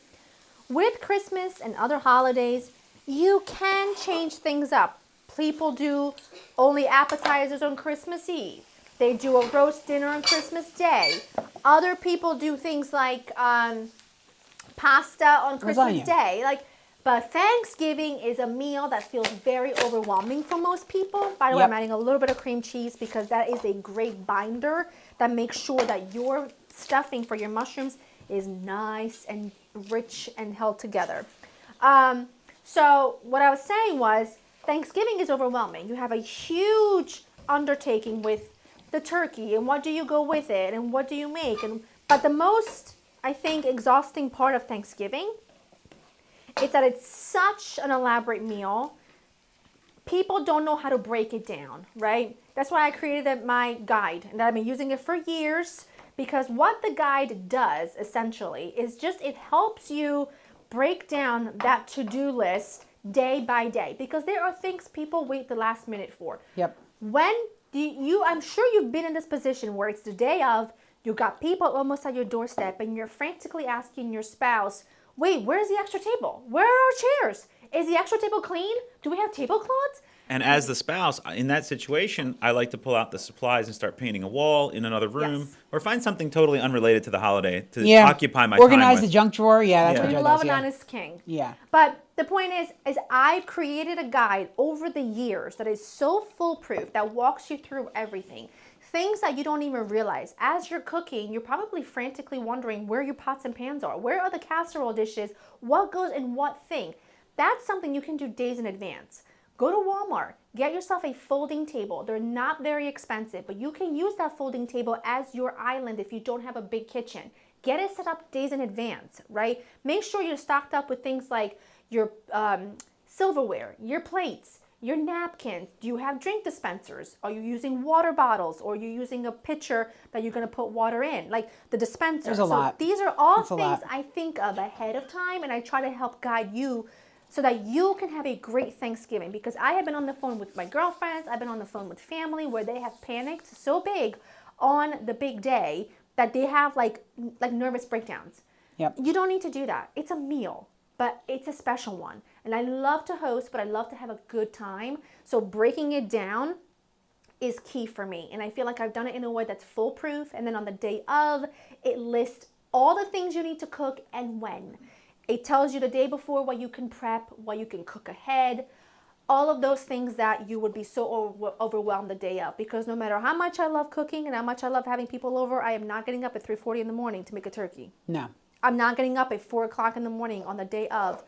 With Christmas and other holidays, you can change things up. People do only appetizers on Christmas Eve. They do a roast dinner on Christmas Day. Other people do things like pasta on Christmas Lasagna. Day. But Thanksgiving is a meal that feels very overwhelming for most people. By the way, I'm adding a little bit of cream cheese because that is a great binder that makes sure that your stuffing for your mushrooms is nice and rich and held together. So what I was saying was Thanksgiving is overwhelming. You have a huge undertaking with the turkey and what do you go with it and what do you make. But the most, I think, exhausting part of Thanksgiving is that it's such an elaborate meal. People don't know how to break it down, right? That's why I created my guide, and I've been using it for years because what the guide does essentially is just it helps you break down that to-do list day by day because there are things people wait the last minute for. Yep. I'm sure you've been in this position where it's the day of, you got people almost at your doorstep and you're frantically asking your spouse, wait, where's the extra table? Where are our chairs? Is the extra table clean? Do we have tablecloths? And as the spouse, in that situation, I like to pull out the supplies and start painting a wall in another room or find something totally unrelated to the holiday to occupy my time Organize with. the junk drawer. Yeah, that's what Joe Love does. and Yeah. honest king. Yeah. But the point is I've created a guide over the years that is so foolproof that walks you through everything. Things that you don't even realize. As you're cooking, you're probably frantically wondering where your pots and pans are. Where are the casserole dishes? What goes in what thing? That's something you can do days in advance. Go to Walmart. Get yourself a folding table. They're not very expensive, but you can use that folding table as your island if you don't have a big kitchen. Get it set up days in advance, right? Make sure you're stocked up with things like your silverware, your plates, your napkins. Do you have drink dispensers? Are you using water bottles or are you using a pitcher that you're going to put water in? Like the dispenser. There's a lot. These are all That's a things lot. I think of ahead of time, and I try to help guide you so that you can have a great Thanksgiving. Because I have been on the phone with my girlfriends, I've been on the phone with family where they have panicked so big on the big day that they have like nervous breakdowns. Yep. You don't need to do that. It's a meal, but it's a special one. And I love to host, but I love to have a good time. So breaking it down is key for me. And I feel like I've done it in a way that's foolproof. And then on the day of, it lists all the things you need to cook and when. It tells you the day before what you can prep, what you can cook ahead, all of those things that you would be so overwhelmed the day of. Because no matter how much I love cooking and how much I love having people over, I am not getting up at 3:40 in the morning to make a turkey. No. I'm not getting up at 4 o'clock in the morning on the day of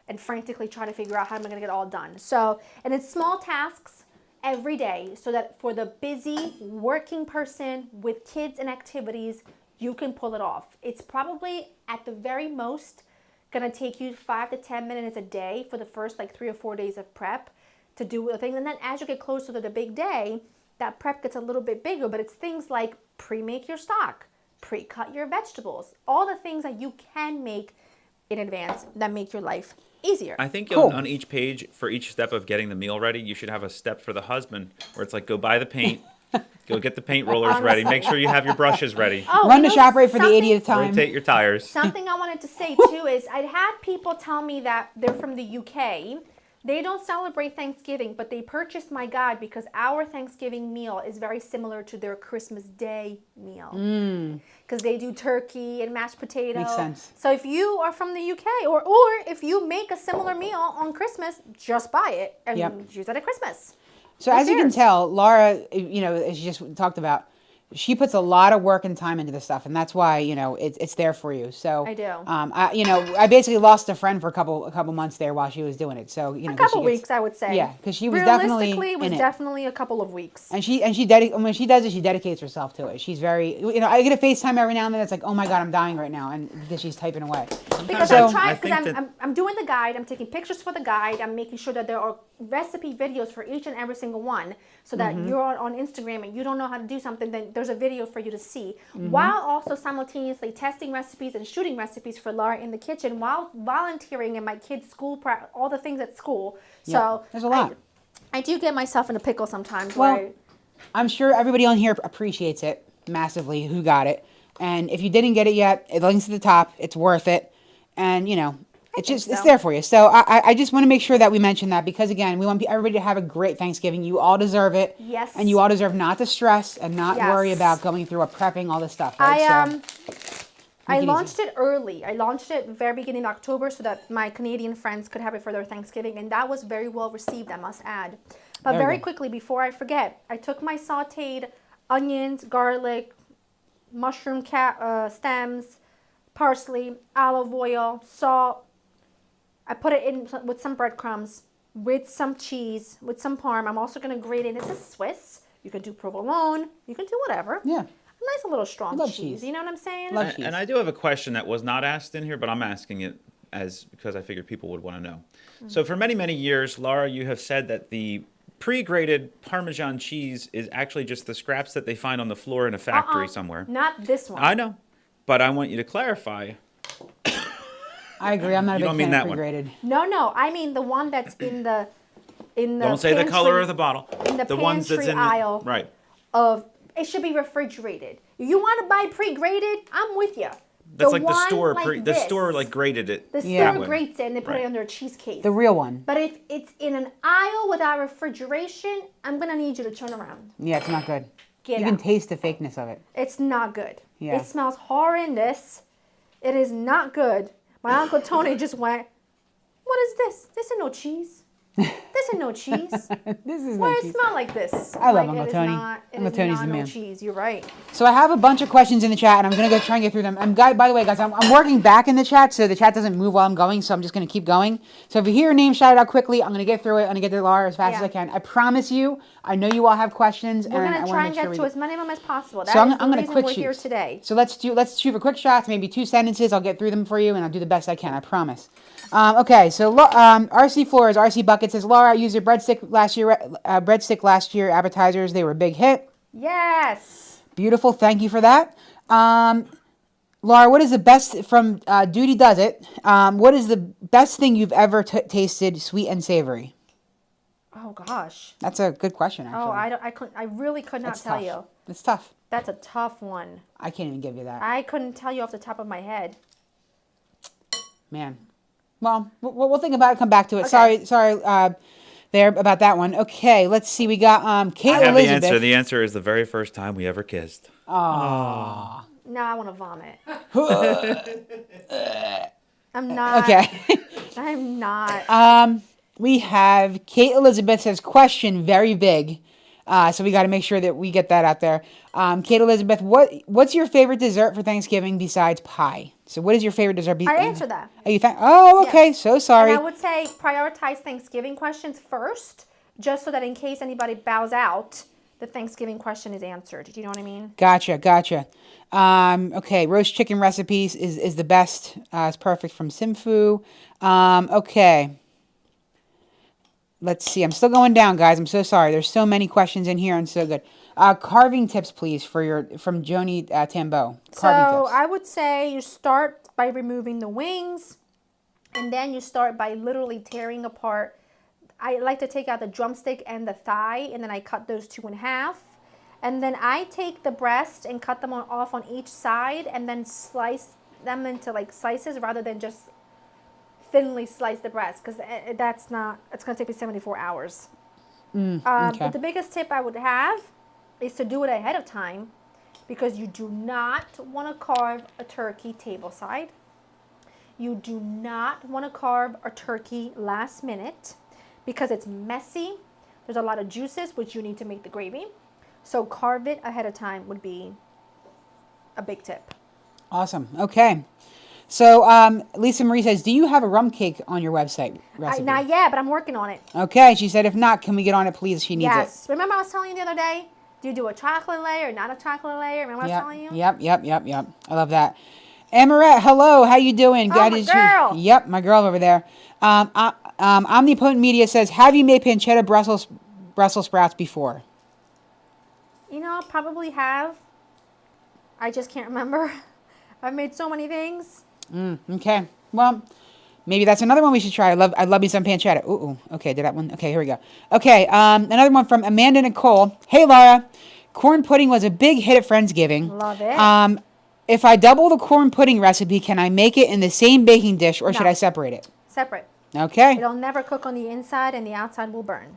and frantically trying to figure out how am I going to get it all done. So, and it's small tasks every day so that for the busy working person with kids and activities, you can pull it off. It's probably at the very most going to take you 5 to 10 minutes a day for the first 3 or 4 days of prep to do the things. And then as you get closer to the big day, that prep gets a little bit bigger, but it's things like pre-make your stock, pre-cut your vegetables, all the things that you can make in advance that make your life easier. I think Cool. on each page, for each step of getting the meal ready, you should have a step for the husband where it's like, go buy the paint, go get the paint rollers ready, make sure you have your brushes ready, Run the shop right for the 80th time. rotate your tires. Something I wanted to say too is I'd had people tell me that they're from the UK They don't celebrate Thanksgiving, but they purchased my guide because our Thanksgiving meal is very similar to their Christmas Day meal. Because they do turkey and mashed potato. Makes sense. So if you are from the UK, or if you make a similar meal on Christmas, just buy it and use it at Christmas. So as you can tell, Laura, you know, as you just talked about, she puts a lot of work and time into this stuff, and that's why, you know, it's there for you. So I do. I basically lost a friend for a couple months there while she was doing it. So a couple weeks, I would say. Yeah, because she was definitely it was definitely a couple of weeks. And when she does it, she dedicates herself to it. She's very, you know, I get a FaceTime every now and then. It's like, oh my God, I'm dying right now, and because she's typing away. Because I'm doing the guide. I'm taking pictures for the guide. I'm making sure that there are recipe videos for each and every single one, so that you're on Instagram and you don't know how to do something, then there's a video for you to see, while also simultaneously testing recipes and shooting recipes for Laura in the kitchen, while volunteering in my kids' school, all the things at school. So there's a lot. I do get myself in a pickle sometimes. Well, I'm sure everybody on here appreciates it massively who got it. And if you didn't get it yet, it links to the top. It's worth it. And, you know, it's there for you. So I just want to make sure that we mention that, because, again, we want everybody to have a great Thanksgiving. You all deserve it. Yes. And you all deserve not to stress and not worry about going through prepping all this stuff. Right? I launched it early. I launched it very beginning of October so that my Canadian friends could have it for their Thanksgiving, and that was very well received, I must add. But very quickly, before I forget, I took my sautéed onions, garlic, mushroom stems, parsley, olive oil, salt. I put it in with some breadcrumbs, with some cheese, with some parm. I'm also going to grate it. This is Swiss. You can do provolone. You can do whatever. Yeah. A nice little strong cheese. You know what I'm saying? Love cheese. And I do have a question that was not asked in here, but I'm asking it because I figured people would want to know. So for many, many years, Laura, you have said that the pre-grated Parmesan cheese is actually just the scraps that they find on the floor in a factory somewhere. Not this one. I know, but I want you to clarify. I agree. I'm not a big fan of pre-grated. No. I mean the one that's in the Don't say the color of the bottle. In the ones that's in aisle. Right. It should be refrigerated. You want to buy pre-grated? I'm with you. That's like the store. The store like grated it. The store grates it and they put it under a cheese case. The real one. But if it's in an aisle without refrigeration, I'm gonna need you to turn around. Yeah, it's not good. You out. can taste the fakeness of it. It's not good. Yeah. It smells horrendous. It is not good. My Uncle Tony just went, "What is this? This is no cheese. This is no cheese. This is Why no does cheese. it smell like this?" I love Uncle Tony. Uncle Tony's the man. Cheese. You're right. So I have a bunch of questions in the chat, and I'm gonna go try and get through them. By the way, guys, I'm working back in the chat, so the chat doesn't move while I'm going. So I'm just gonna keep going. So if you hear your name shouted out quickly, I'm gonna get through it. I'm gonna get to Laura as fast as I can. I promise you. I know you all have questions. We're gonna try and get to as many of them as possible. So I'm gonna quick shoot here today. So let's shoot for quick shots, maybe 2 sentences. I'll get through them for you, and I'll do the best I can. I promise. Okay, so RC Flores, RC Bucket says, Laura, I used your breadstick last year. Appetizers, they were a big hit. Yes. Beautiful. Thank you for that. Laura, what is the best from Duty Does It? What is the best thing you've ever tasted, sweet and savory? Oh gosh. That's a good question, actually. Oh, I really could not tell you. It's tough. That's a tough one. I can't even give you that. I couldn't tell you off the top of my head. Man. Well, we'll think about it. Come back to it. Okay. Sorry. There about that one. Okay, let's see. We got Kate I have Elizabeth. the answer. The answer is the very first time we ever kissed. Aww. Now I want to vomit. I'm not. Okay. I'm not. We have Kate Elizabeth says, question very big. So we got to make sure that we get that out there. Kate Elizabeth, what's your favorite dessert for Thanksgiving besides pie? So what is your favorite dessert? I answered that. Are you okay. Yes. So sorry. And I would say prioritize Thanksgiving questions first, just so that in case anybody bows out, the Thanksgiving question is answered. Do you know what I mean? Gotcha. Okay, roast chicken recipes is the best. It's perfect from Simfu. Okay. Let's see. I'm still going down, guys. I'm so sorry. There's so many questions in here and so good. Carving tips, please, from Joni Tambo. Carving tips. I would say you start by removing the wings, and then you start by literally tearing apart. I like to take out the drumstick and the thigh, and then I cut those two in half. And then I take the breast and cut them off on each side, and then slice them into like slices rather than just thinly slice the breast because that's not. It's going to take me 74 hours. Okay. But the biggest tip I would have is to do it ahead of time, because you do not want to carve a turkey tableside. You do not want to carve a turkey last minute because it's messy. There's a lot of juices which you need to make the gravy. So carve it ahead of time would be a big tip. Awesome. Okay. So Lisa Marie says, do you have a rum cake on your website recipe? Not yet, but I'm working on it. Okay. She said, if not, can we get on it, please? She needs it. Yes. Remember I was telling you the other day? Do you do a chocolate layer or not a chocolate layer? Remember I was telling you? Yep. I love that. Amarette, hello. How you doing? Oh, my girl. Yep, my girl over there. Omnipotent Media says, have you made pancetta Brussels sprouts before? You know, probably have. I just can't remember. I've made so many things. Okay. Well, maybe that's another one we should try. I love me some pancetta. Ooh. Okay, did that one? Okay, here we go. Okay, another one from Amanda Nicole. Hey, Laura. Corn pudding was a big hit at Friendsgiving. Love it. If I double the corn pudding recipe, can I make it in the same baking dish, or should I separate it? Separate. Okay. It'll never cook on the inside and the outside will burn.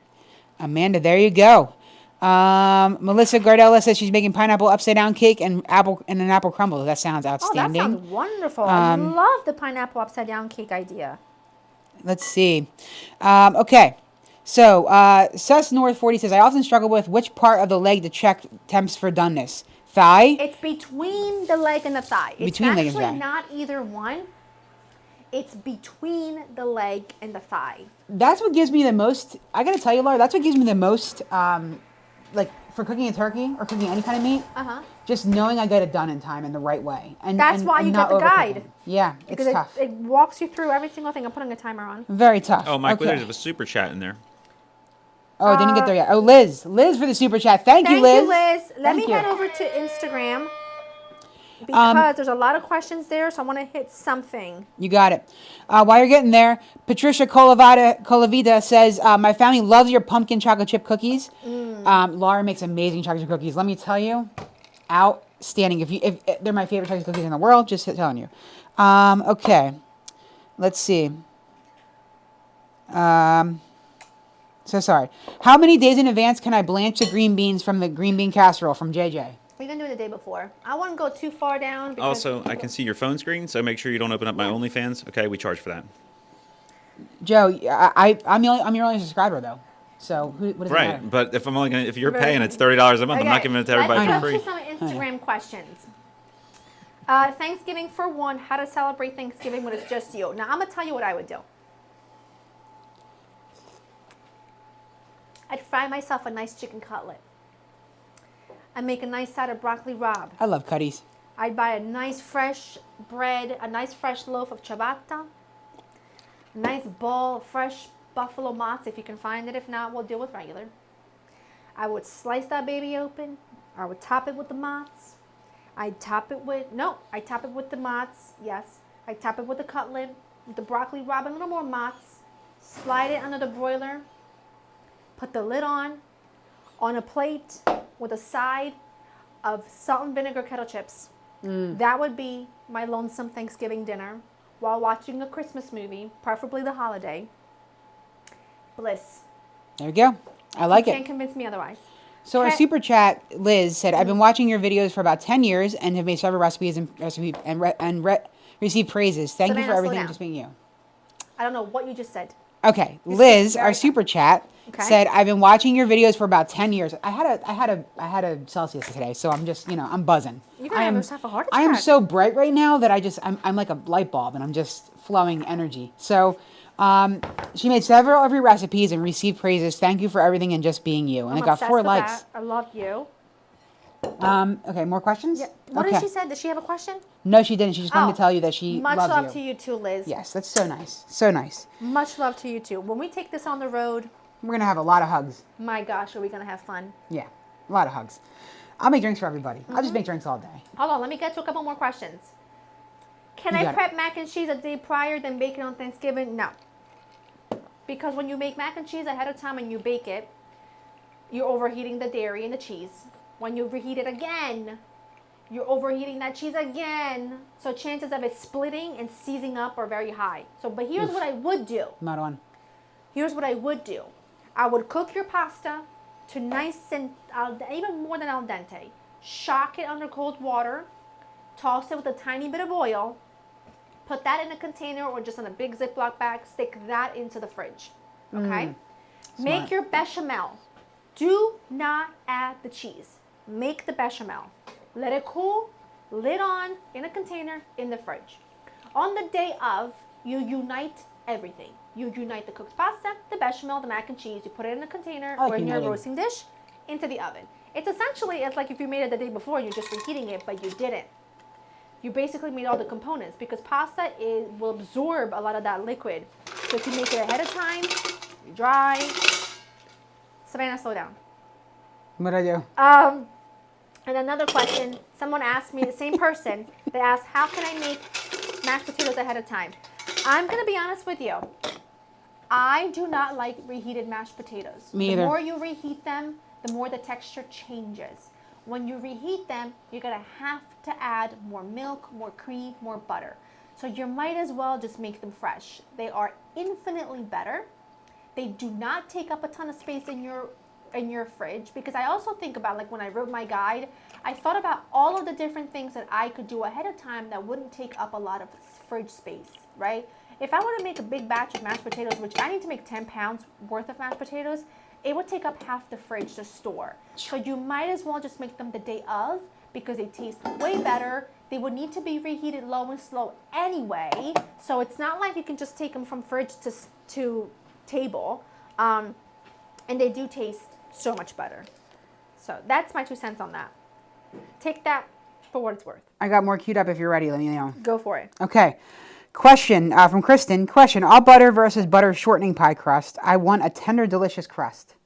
Amanda, there you go. Melissa Gardella says she's making pineapple upside down cake and an apple crumble. That sounds outstanding. Oh, that sounds wonderful. I love the pineapple upside down cake idea. Let's see. Okay. So, Sus North 40 says, I often struggle with which part of the leg to check temps for doneness. Thigh? It's between the leg and the thigh. It's Between leg and actually thigh. not either one. It's between the leg and the thigh. That's what gives me the most, I gotta tell you, Laura, that's what gives me the most, like, for cooking a turkey or cooking any kind of meat. Just knowing I get it done in time in the right way. And that's why you not get the overcooking. guide. Yeah, Because it's tough. it walks you through every single thing. I'm putting a timer on. Very tough. Oh, Mike, okay. there's a super chat in there. Oh, didn't get there yet. Oh, Liz. Liz for the super chat. Thank you, Liz. Let me head over to Instagram because there's a lot of questions there, so I want to hit something. You got it. While you're getting there, Patricia Colavita says, my family loves your pumpkin chocolate chip cookies. Laura makes amazing chocolate chip cookies. Let me tell you, outstanding. If they're my favorite chocolate cookies in the world, just telling you. Okay. Let's see. So sorry. How many days in advance can I blanch the green beans from the green bean casserole from JJ? We can do it the day before. I wouldn't go too far down. Also, I can see your phone screen, so make sure you don't open up my OnlyFans. Okay, we charge for that. Joe, I'm your only subscriber though. So what does it matter? Right, but if you're paying, it's $30 a month. I'm not giving it to everybody for free. Let's go to some Instagram questions. Thanksgiving for one, how to celebrate Thanksgiving when it's just you. Now I'm gonna tell you what I would do. I'd fry myself a nice chicken cutlet. I'd make a nice side of broccoli rabe. I love cutties. I'd buy a nice fresh bread, a nice fresh loaf of ciabatta, a nice ball of fresh buffalo mozz if you can find it. If not, we'll deal with regular. I would slice that baby open. I would top it with the mozz. I top it with the mozz. Yes. I top it with the cutlet, with the broccoli rabe, a little more mozz. Slide it under the broiler. Put the lid on a plate with a side of salt and vinegar kettle chips. That would be my lonesome Thanksgiving dinner while watching a Christmas movie, preferably the holiday. Bliss. There we go. I like You it. can't convince me otherwise. So our super chat, Liz said, I've been watching your videos for about 10 years and have made several recipes and received praises. Thank you Savannah, for slow everything, down. just being you. I don't know what you just said. Okay, Liz, our super chat, Okay. said, I've been watching your videos for about 10 years. I had a Celsius today, so I'm just, I'm buzzing. You're gonna have yourself a heart I am attack. so bright right now that I'm like a light bulb and I'm just flowing energy. So she made several of your recipes and received praises. Thank you for everything and just being you. And it got 4 likes. That. I love you. Okay, more questions? Yeah. What okay. did she say? Did she have a question? No, she didn't. She just wanted to tell you that she much loves love you. to you too, Liz. Yes, that's so nice. So nice. Much love to you too. When we take this on the road, We're going to have a lot of hugs. my gosh, are we gonna have fun? Yeah, a lot of hugs. I'll make drinks for everybody. I'll just make drinks all day. Hold on, let me get to a couple more questions. Can You I got it. prep mac and cheese a day prior, then bake it on Thanksgiving? No. Because when you make mac and cheese ahead of time and you bake it, you're overheating the dairy and the cheese. When you reheat it again, you're overheating that cheese again. So chances of it splitting and seizing up are very high. So, but here's what I would do. Not on. Here's what I would do. I would cook your pasta to nice and even more than al dente. Shock it under cold water. Toss it with a tiny bit of oil. Put that in a container or just in a big Ziploc bag. Stick that into the fridge. Okay? Make your bechamel. Do not add the cheese. Make the bechamel. Let it cool, lid on, in a container, in the fridge. On the day of, you unite everything. You unite the cooked pasta, the bechamel, the mac and cheese. You put it in a container or in your roasting dish into the oven. It's essentially, it's like if you made it the day before, you're just reheating it, but you didn't. You basically made all the components because pasta will absorb a lot of that liquid. So if you make it ahead of time, you dry. Savannah, slow down. What'd I do? And another question, someone asked me, the same person, they asked, how can I make mashed potatoes ahead of time? I'm going to be honest with you. I do not like reheated mashed potatoes. Me either. The more you reheat them, the more the texture changes. When you reheat them, you're going to have to add more milk, more cream, more butter. So you might as well just make them fresh. They are infinitely better. They do not take up a ton of space in your fridge, because I also think about, like when I wrote my guide, I thought about all of the different things that I could do ahead of time that wouldn't take up a lot of fridge space, right? If I were to make a big batch of mashed potatoes, which I need to make 10 pounds worth of mashed potatoes, it would take up half the fridge to store. So you might as well just make them the day of, because they taste way better. They would need to be reheated low and slow anyway. So it's not like you can just take them from fridge to table. And they do taste so much better. So that's my 2 cents on that. Take that for what it's worth. I got more queued up if you're ready. Let me know. Go for it. Okay. Question from Kristen. Question: all butter versus butter shortening pie crust. I want a tender, delicious crust.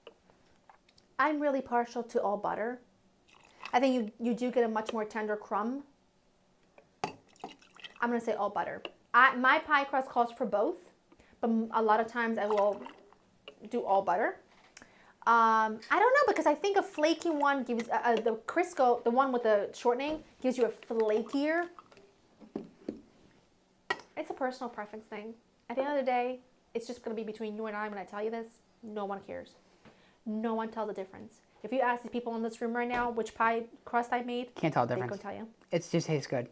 I'm really partial to all butter. I think you do get a much more tender crumb. I'm going to say all butter. My pie crust calls for both, but a lot of times I will do all butter. I don't know, because I think a flaky one gives, the Crisco, the one with the shortening, gives you a flakier. It's a personal preference thing. At the end of the day, it's just going to be between you and I when I tell you this. No one cares. No one tells the difference. If you ask the people in this room right now which pie crust I made, can't tell the difference. They couldn't tell you. It just tastes good.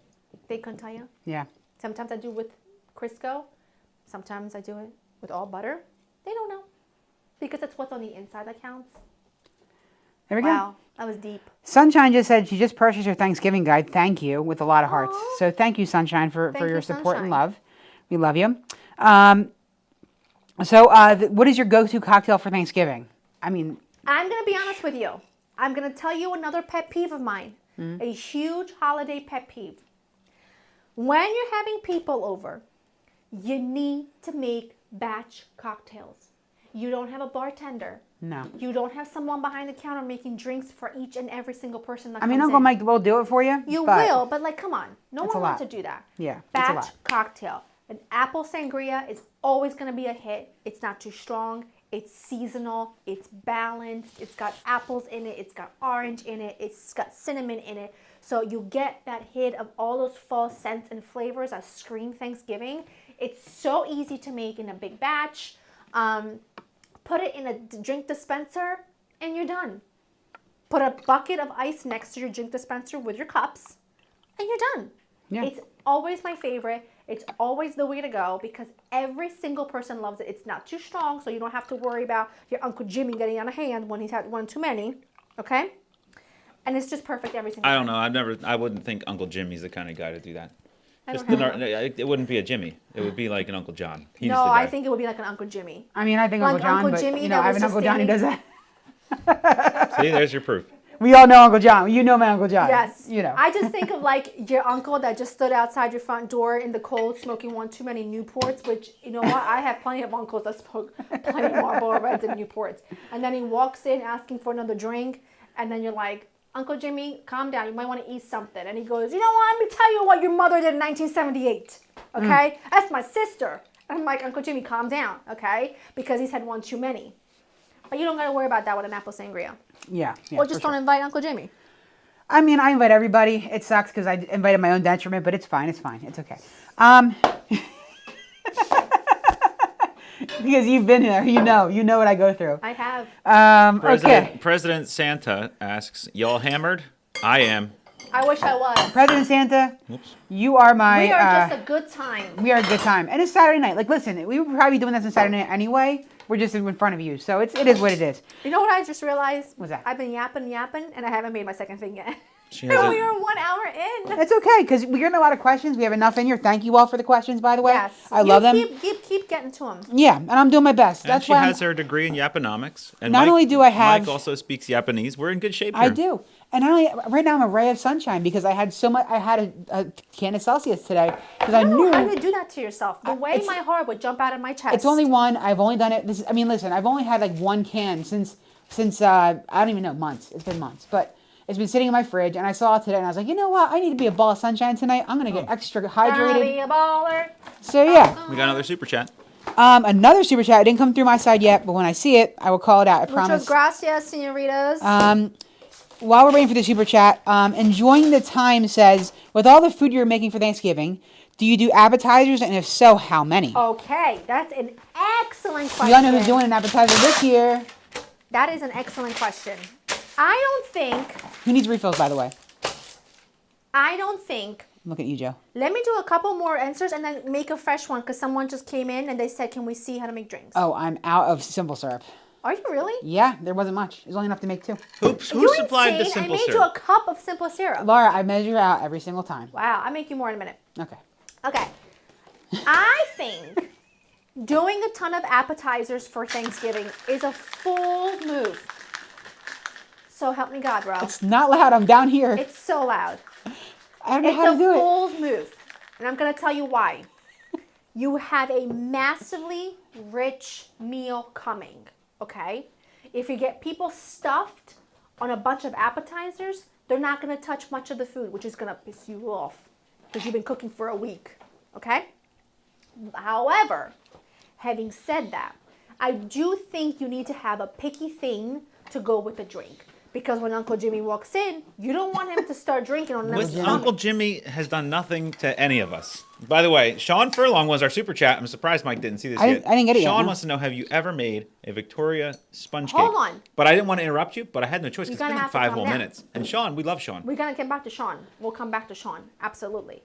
They couldn't tell you. Yeah. Sometimes I do with Crisco. Sometimes I do it with all butter. They don't know. Because it's what's on the inside that counts. There we go. Wow, that was deep. Sunshine just said she just purchased her Thanksgiving guide. Thank you, with a lot of hearts. Aww. So thank you, Sunshine, for your support Sunshine. and love. We love you. What is your go-to cocktail for Thanksgiving? I mean, I'm going to be honest with you. I'm going to tell you another pet peeve of mine. A huge holiday pet peeve. When you're having people over, you need to make batch cocktails. You don't have a bartender. no. You don't have someone behind the counter making drinks for each and every single person that comes I mean, in. Uncle Mike will do it for you. You but will, but like, come on. No It's one a wants lot. to do that. Yeah, it's a Batch lot. cocktail. An apple sangria is always going to be a hit. It's not too strong. It's seasonal. It's balanced. It's got apples in it. It's got orange in it. It's got cinnamon in it. So you get that hit of all those fall scents and flavors that scream Thanksgiving. It's so easy to make in a big batch. Put it in a drink dispenser and you're done. Put a bucket of ice next to your drink dispenser with your cups and you're done. Yeah. It's always my favorite. It's always the way to go because every single person loves it. It's not too strong, so you don't have to worry about your Uncle Jimmy getting on a hand when he's had one too many. Okay? And it's just perfect every single time. I don't know. I wouldn't think Uncle Jimmy's the kind of guy to do that. I Just don't have one. it wouldn't be a Jimmy. It would be like an Uncle John. He's No, the guy. I think it would be like an Uncle Jimmy. I mean, I think Like Uncle John, Uncle but Jimmy you know, that I have was an just Uncle John who does that. See, there's your proof. We all know Uncle John. You know my Uncle John. Yes. You know. I just think of like your uncle that just stood outside your front door in the cold smoking one too many Newports, which, you know what? I have plenty of uncles that smoke plenty of Marlboro Reds and Newports. And then he walks in asking for another drink. And then you're like, Uncle Jimmy, calm down. You might want to eat something. And he goes, you know what? Let me tell you what your mother did in 1978. Okay? That's my sister. And I'm like, Uncle Jimmy, calm down. Okay? Because he's had one too many. But you don't got to worry about that with an apple sangria. Yeah. Or just don't invite Uncle Jimmy. I mean, I invite everybody. It sucks because I invited my own detriment, but it's fine. It's fine. It's okay. Because you've been there, you know what I go through. I have. Okay. President Santa asks, y'all hammered? I am. I wish I was. President Santa, Whoops. you are my... We are just a good time. We are a good time. And it's Saturday night. Like, listen, we would probably be doing this on Saturday night anyway. We're just in front of you. So it is what it is. You know what I just realized? What's that? I've been yapping, and I haven't made my second thing yet. She We hasn't- are 1 hour in. It's okay, because we're getting a lot of questions. We have enough in here. Thank you all for the questions, by the way. Yes. I love them. Keep getting to them. Yeah, and I'm doing my best. And That's she why has her degree in Japanomics. And Not only do I have- Mike also speaks Japanese. We're in good shape here. I do. And not only, right now I'm a ray of sunshine because I had so much. I had a can of Celsius today because I knew. How do you do that to yourself? The way my heart would jump out of my chest. It's only one. I've only done it. Listen. I've only had like one can since I don't even know, months. It's been months, but it's been sitting in my fridge, and I saw it today, and I was like, you know what? I need to be a ball of sunshine tonight. I'm gonna get extra Gotta hydrated. be a baller. So yeah, We got another super chat. another super chat. It didn't come through my side yet, but when I see it, I will call it out. I promise. Muchas gracias, senoritas. While we're waiting for the super chat, enjoying the time says, with all the food you're making for Thanksgiving, do you do appetizers, and if so, how many? Okay, that's an excellent question. You all know who's doing an appetizer this year. That is an excellent question. I don't think. Who needs refills, by the way? Look at you, Joe. Let me do a couple more answers and then make a fresh one because someone just came in and they said, can we see how to make drinks? Oh, I'm out of simple syrup. Are you really? Yeah, there wasn't much. It was only enough to make two. Who You're supplied the insane. simple I made syrup? you a cup of simple syrup. Laura, I measure out every single time. Wow, I'll make you more in a minute. Okay. Okay. I think doing a ton of appetizers for Thanksgiving is a full move. So help me God, bro. It's not loud. I'm down here. It's so loud. I don't know It's how a to do it. full move. And I'm going to tell you why. You have a massively rich meal coming, okay? If you get people stuffed on a bunch of appetizers, they're not going to touch much of the food, which is going to piss you off because you've been cooking for a week, okay? However, having said that, I do think you need to have a picky thing to go with the drink. Because when Uncle Jimmy walks in, you don't want him to start drinking on another stomach. Uncle Jimmy has done nothing to any of us. By the way, Sean Furlong was our super chat. I'm surprised Mike didn't see this yet. I didn't get it yet, Sean no. wants to know, have you ever made a Victoria sponge cake? Hold on. But I didn't want to interrupt you, but I had no choice because it's You're been gonna like have to 5 whole calm down. minutes. And Sean, we love Sean. We're going to come back to Sean. We'll come back to Sean. Absolutely.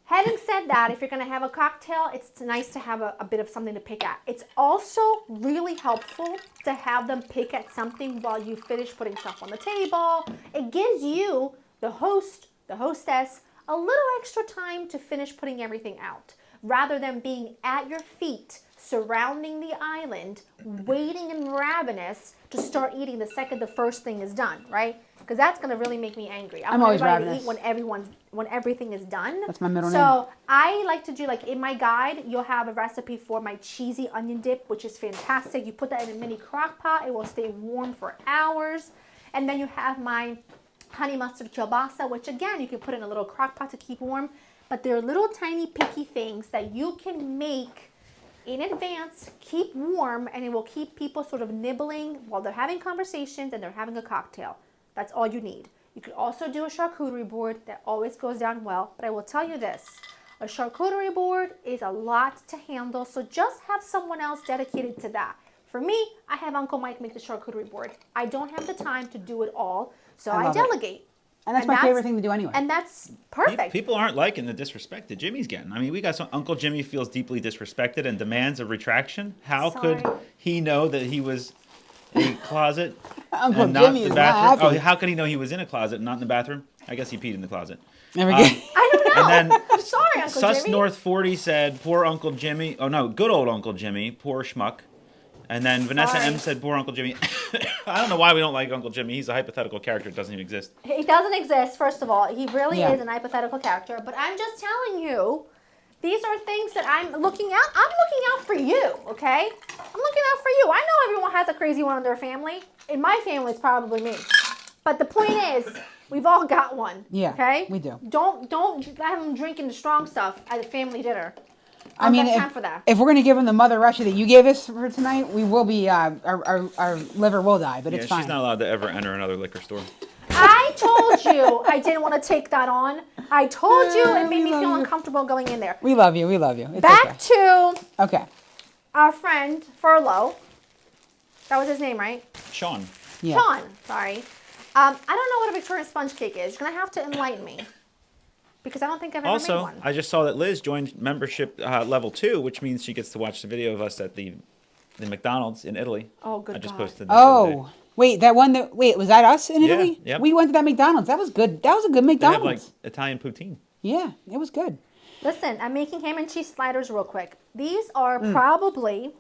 Having said that, if you're going to have a cocktail, it's nice to have a bit of something to pick at. It's also really helpful to have them pick at something while you finish putting stuff on the table. It gives you, the host, the hostess, a little extra time to finish putting everything out, rather than being at your feet, surrounding the island, waiting and ravenous to start eating the second the first thing is done, right? Because that's going to really make me angry. I I'm want always everybody to ravenous. eat when everything is done. That's my middle name. So I like to do, like in my guide, you'll have a recipe for my cheesy onion dip, which is fantastic. You put that in a mini crock pot. It will stay warm for hours. And then you have my honey mustard kielbasa, which again, you can put in a little crock pot to keep warm. But they're little tiny picky things that you can make in advance, keep warm, and it will keep people sort of nibbling while they're having conversations and they're having a cocktail. That's all you need. You could also do a charcuterie board. That always goes down well. But I will tell you this, a charcuterie board is a lot to handle, so just have someone else dedicated to that. For me, I have Uncle Mike make the charcuterie board. I don't have the time to do it all, so I love it. delegate. And that's my favorite thing to do anyway. And that's perfect. People aren't liking the disrespect that Jimmy's getting. I mean, we got some Uncle Jimmy feels deeply disrespected and demands a retraction. How could Sorry. he know that he was in a closet Uncle and not Jimmy the is not bathroom? happy. Oh, how could he know he was in a closet and not in the bathroom? I guess he peed in the closet. Never get. I don't know. And then Sorry, Uncle Sus Jimmy. North 40 said, poor Uncle Jimmy. Oh, no, good old Uncle Jimmy. Poor schmuck. And then Vanessa Sorry. M said, poor Uncle Jimmy. I don't know why we don't like Uncle Jimmy. He's a hypothetical character. It doesn't even exist. He doesn't exist, first of all. He really Yeah. is an hypothetical character. But I'm just telling you, these are things that I'm looking out. I'm looking out for you, okay? I'm looking out for you. I know everyone has a crazy one in their family. In my family, it's probably me. But the point is, we've all got one. Yeah, okay? we do. Don't have them drinking the strong stuff at a family dinner. I mean, got time for that. if we're gonna give him the Mother Russia that you gave us for tonight, we will be our liver will die, but Yeah, it's fine. she's not allowed to ever enter another liquor store. I told you I didn't want to take that on. I told you it made me feel uncomfortable going in there. We love you. We love you. It's Back to okay. our friend Furlow. That was his name, right? Sean. Yeah. Sean, sorry. I don't know what a Victorian sponge cake is. You're going to have to enlighten me. Because I don't think I've ever made Also, one. I just saw that Liz joined membership level 2, which means she gets to watch the video of us at the McDonald's in Italy. Oh, good I just God. posted that the other day. Oh, wait, was that us in Yeah, Italy? yep. We went to that McDonald's. That was good. That was a good They have McDonald's. like Italian poutine. Yeah, it was good. Listen, I'm making ham and cheese sliders real quick. These are probably,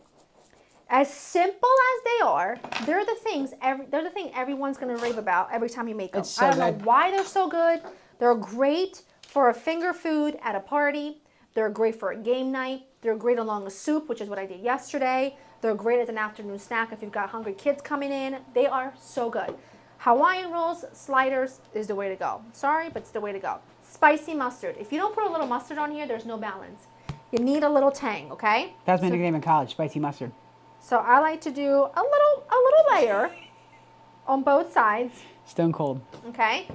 as simple as they are, they're the thing everyone's going to rave about every time you make them. It's so I don't good. know why they're so good. They're great for a finger food at a party. They're great for a game night. They're great along a soup, which is what I did yesterday. They're great as an afternoon snack if you've got hungry kids coming in. They are so good. Hawaiian rolls, sliders is the way to go. Sorry, but it's the way to go. Spicy mustard. If you don't put a little mustard on here, there's no balance. You need a little tang, okay? That was my nickname in college, spicy mustard. So I like to do a little layer on both sides, Stone cold. okay?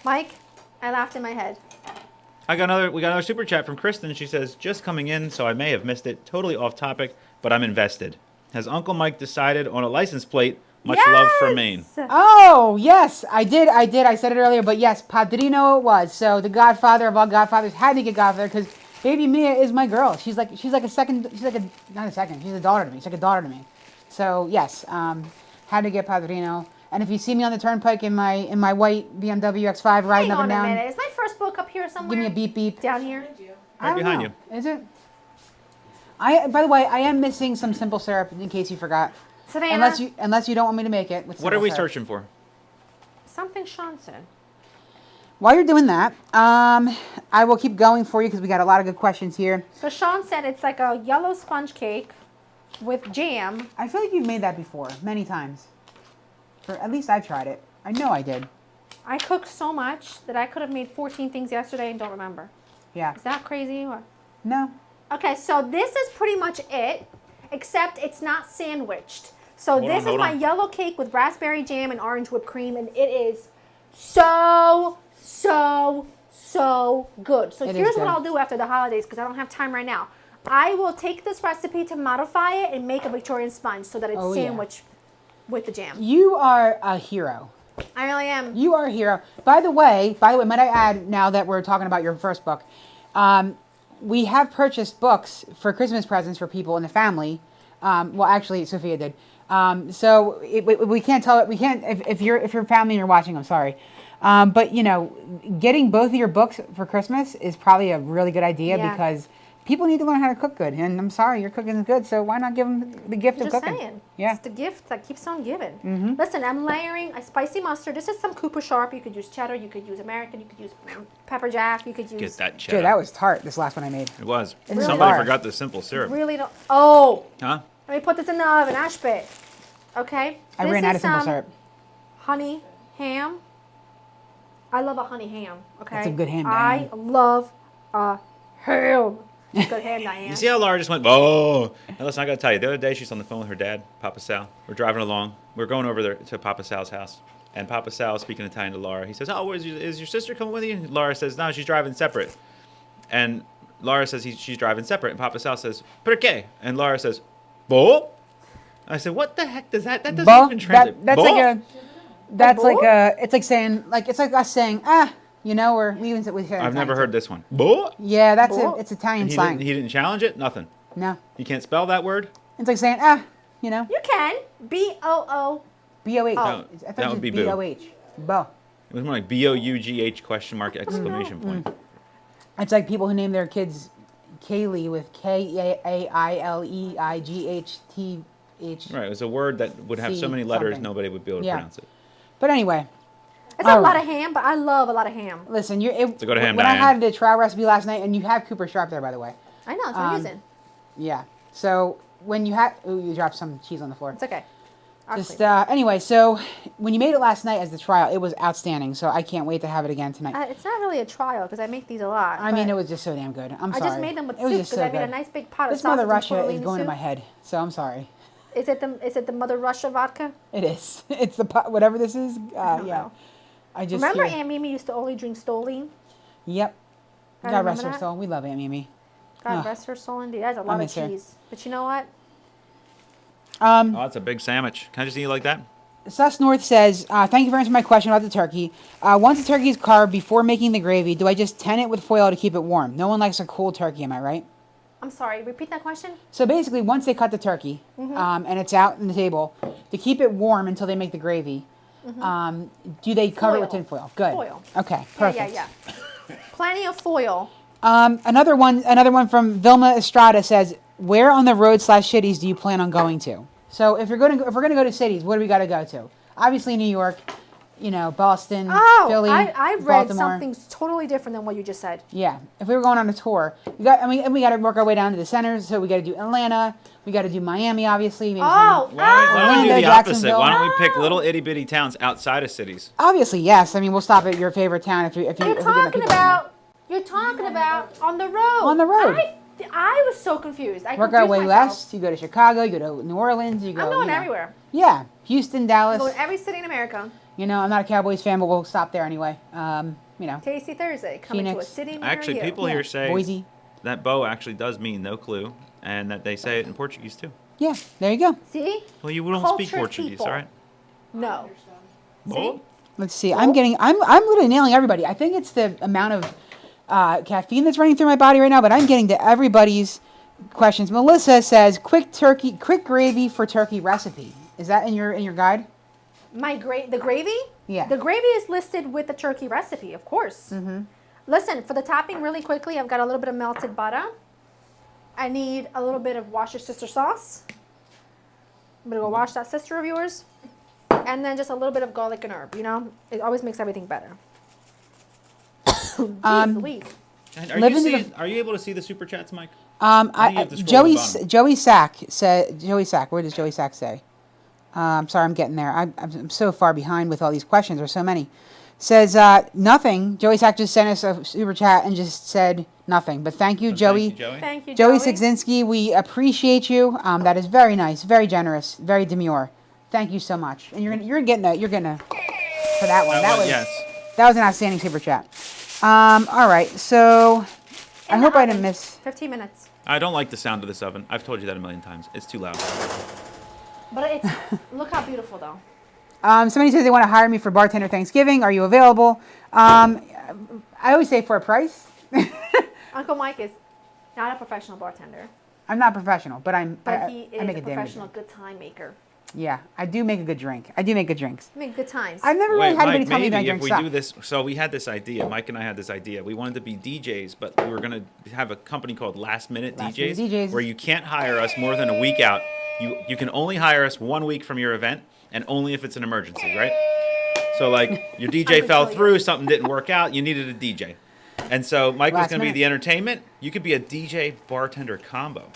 Mike, I laughed in my head. We got another super chat from Kristen. She says, just coming in, so I may have missed it. Totally off topic, but I'm invested. Has Uncle Mike decided on a license plate? Much love from Maine. Oh, yes, I did. I said it earlier, but yes, Padrino it was. So the godfather of all godfathers had to get godfather because baby Mia is my girl. She's like a second, not a second, she's a daughter to me. She's like a daughter to me. So yes, had to get Padrino. And if you see me on the turnpike in my white BMW X5 riding Hang up on and a down, minute. Is my first book up here somewhere? give me a beep beep. Down here? I don't behind know. Is it? By the way, I am missing some simple syrup in case you forgot. Savannah. Unless you don't want me to make it. With What are simple we syrup. searching for? Something Sean said. While you're doing that, I will keep going for you because we got a lot of good questions here. So Sean said it's like a yellow sponge cake with jam. I feel like you've made that before, many times. Or at least I've tried it. I know I did. I cooked so much that I could have made 14 things yesterday and don't remember. Yeah. Is that crazy? Or? No. Okay, so this is pretty much it, except it's not sandwiched. So this is my yellow cake with raspberry jam and orange whipped cream, and it is so good. So here's what I'll do after the holidays, because I don't have time right now. I will take this recipe to modify it and make a Victorian sponge so that it's sandwiched with the jam. You are a hero. I really am. You are a hero. By the way, might I add, now that we're talking about your first book, we have purchased books for Christmas presents for people in the family. Well, actually, Sophia did. So we can't tell it. We can't if you're family and you're watching. I'm sorry, but you know, getting both of your books for Christmas is probably a really good idea because people need to learn how to cook good. And I'm sorry, your cooking is good, so why not give them the gift of cooking? Just saying. Yeah, it's the gift that keeps on giving. Listen, I'm layering a spicy mustard. This is some Cooper Sharp. You could use cheddar. You could use American. You could use pepper jack. You could use. Get that cheddar. dude, that was tart. This last one I made. It was. Really Somebody hard. forgot the simple syrup. Really don't. Oh. Huh? Let me put this in the oven. Ash pit. Okay. I ran out of simple syrup. Honey ham. I love a honey ham. Okay. That's a good ham, I Diane. love a ham. Good ham, Diane. You see how Laura just went, oh. Now listen, I got to tell you, the other day she's on the phone with her dad, Papa Sal. We're driving along. We're going over there to Papa Sal's house. And Papa Sal is speaking Italian to Laura. He says, oh, is your sister coming with you? And Laura says, no, she's driving separate. And Laura says she's driving separate. And Papa Sal says, perché? And Laura says, bo? I said, what the heck does that? That doesn't even translate. That's Bo? it's like saying, it's like us saying, you know, or we even we say I've never Italian heard this one. Bo? Yeah, Bo? it's Italian He slang. didn't challenge it? Nothing. No, You can't spell that word? it's like saying, you know, You can. B-O-O. B-O-H. Oh. I thought That it would was be boo. B-O-H. Bo. It was more like B-O-U-G-H question mark exclamation point. It's like people who name their kids Kaylee with K-A-I-L-E-I-G-H-T-H. Right, it was a word that would have so many letters nobody would be able to pronounce it. But anyway, It's not a lot of ham, but I love a lot of ham. listen, So go to ham, when I Diane. had the trial recipe last night, and you have Cooper Sharp there, by the way. I know. That's what I'm using. Yeah. So when you had, you dropped some cheese on the floor. It's okay. I'll Just clean it. anyway, so when you made it last night as the trial, it was outstanding. So I can't wait to have it again tonight. It's not really a trial because I make these a lot. I mean, but it was just so damn good. I'm I sorry. just made them with It was soup just because so I made a good. nice big pot of This Mother sausage and Russia is tortellini going to soup. my head, so I'm sorry. Is it the Mother Russia vodka? It is. It's the whatever this is. I don't Yeah. know. Remember hear... Aunt Mimi used to only drink Stoli? Yep. I God remember rest her that. soul. We love Aunt Mimi. God Ugh. rest her soul indeed. That's a lot of miss her. cheese. But you know what? Oh, that's a big sandwich. Can I just eat it like that? Sus North says, thank you for answering my question about the turkey. Once the turkey is carved, before making the gravy, do I just tin it with foil to keep it warm? No one likes a cold turkey, am I right? I'm sorry. Repeat that question. So basically, once they cut the turkey and it's out on the table, to keep it warm until they make the gravy, do they cover it with tin foil? Good. Foil. Okay, perfect. Yeah. Plenty of foil. Another one from Vilma Estrada says, where on the road / cities do you plan on going to? So if we're gonna go to cities, what do we got to go to? Obviously New York, Boston, Philly, I read Baltimore. something totally different than what you just said. Yeah, if we were going on a tour, we got to work our way down to the centers. So we got to do Atlanta, we got to do Miami, obviously. Maybe Why don't we Orlando, do the opposite? Jacksonville. Why don't we pick little itty bitty towns outside of cities? Obviously, yes. I mean, we'll stop at your favorite town if you. You're talking about on the road. On the road. I was so confused. Work our way west. You go to Chicago. You go to New Orleans. You go. I'm going everywhere. Yeah, Houston, Dallas. I'm going every city in America. I'm not a Cowboys fan, but we'll stop there anyway. Tasty Thursday coming to a Phoenix. city near Actually, you. people here say Boise. that bow actually does mean no clue, and that they say it in Portuguese too. Yeah, there you go. See? Well, you don't speak Cultured Portuguese, people. all right? No. Oh. Let's see. I'm literally nailing everybody. I think it's the amount of caffeine that's running through my body right now, but I'm getting to everybody's questions. Melissa says, quick gravy for turkey recipe. Is that in your guide? The gravy? Yeah. The gravy is listed with the turkey recipe, of course. Mm-hmm. Listen, for the topping really quickly, I've got a little bit of melted butter. I need a little bit of Worcestershire sauce. I'm going to go wash that sister of yours. And then just a little bit of garlic and herb, It always makes everything better. Jeez Louise. Are you able to see the super chats, Mike? Joey Sack said. Joey Sack. Where does Joey Sack say? I'm sorry, I'm getting there. I'm so far behind with all these questions. There's so many. Says nothing. Joey Sack just sent us a super chat and just said nothing. But thank you, Joey. Thank you, Joey Sigzinski. We appreciate you. That is very nice, very generous, very demure. Thank you so much. And you're getting a for that one. That was an outstanding super chat. All right, so I hope I didn't miss 15 minutes. I don't like the sound of this oven. I've told you that a million times. It's too loud. But look how beautiful though. Somebody says they want to hire me for bartender Thanksgiving. Are you available? I always say for a price. Uncle Mike is not a professional bartender. I'm not professional, but he is I make a a damn professional good time maker. Yeah, I do make a good drink. I do make good drinks. Make good times. I've never really had anybody Mike, tell me that I maybe drink if we suck. do this, so we had this idea. Mike and I had this idea. We wanted to be DJs, but we were going to have a company called Last Minute DJs, where you can't hire us more than a week out. You can only hire us 1 week from your event, and only if it's an emergency, right? So like your DJ fell through, something didn't work out, you needed a DJ. And so Mike was going to be the entertainment. You could be a DJ bartender combo.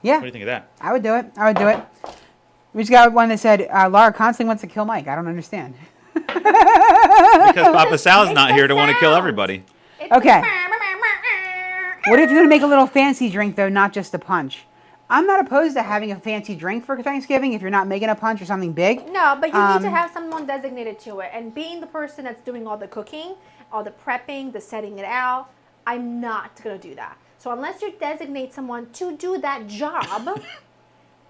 Yeah. What do you think of that? I would do it. We just got one that said, Laura constantly wants to kill Mike. I don't understand. Because Papa Sal's not here to want to kill everybody. Okay. What if you're going to make a little fancy drink, though, not just a punch? I'm not opposed to having a fancy drink for Thanksgiving if you're not making a punch or something big. No, but you need to have someone designated to it. And being the person that's doing all the cooking, all the prepping, the setting it out, I'm not going to do that. So unless you designate someone to do that job,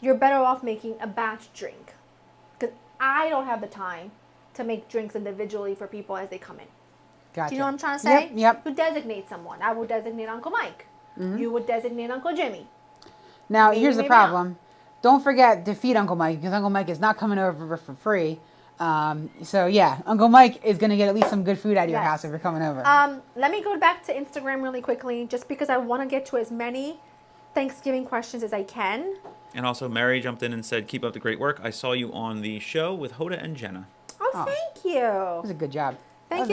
you're better off making a batch drink. Because I don't have the time to make drinks individually for people as they come in. Gotcha. Do you know what I'm trying to say? Yep. You designate someone. I will designate Uncle Mike. Mm-hmm. You would designate Uncle Jimmy. Now, here's the problem. Don't forget to feed Uncle Mike, because Uncle Mike is not coming over for free. So, yeah, Uncle Mike is going to get at least some good food out of your house if you're coming over. Let me go back to Instagram really quickly, just because I want to get to as many Thanksgiving questions as I can. And also, Mary jumped in and said, keep up the great work. I saw you on the show with Hoda and Jenna. Oh, thank you. That was a good job. Thank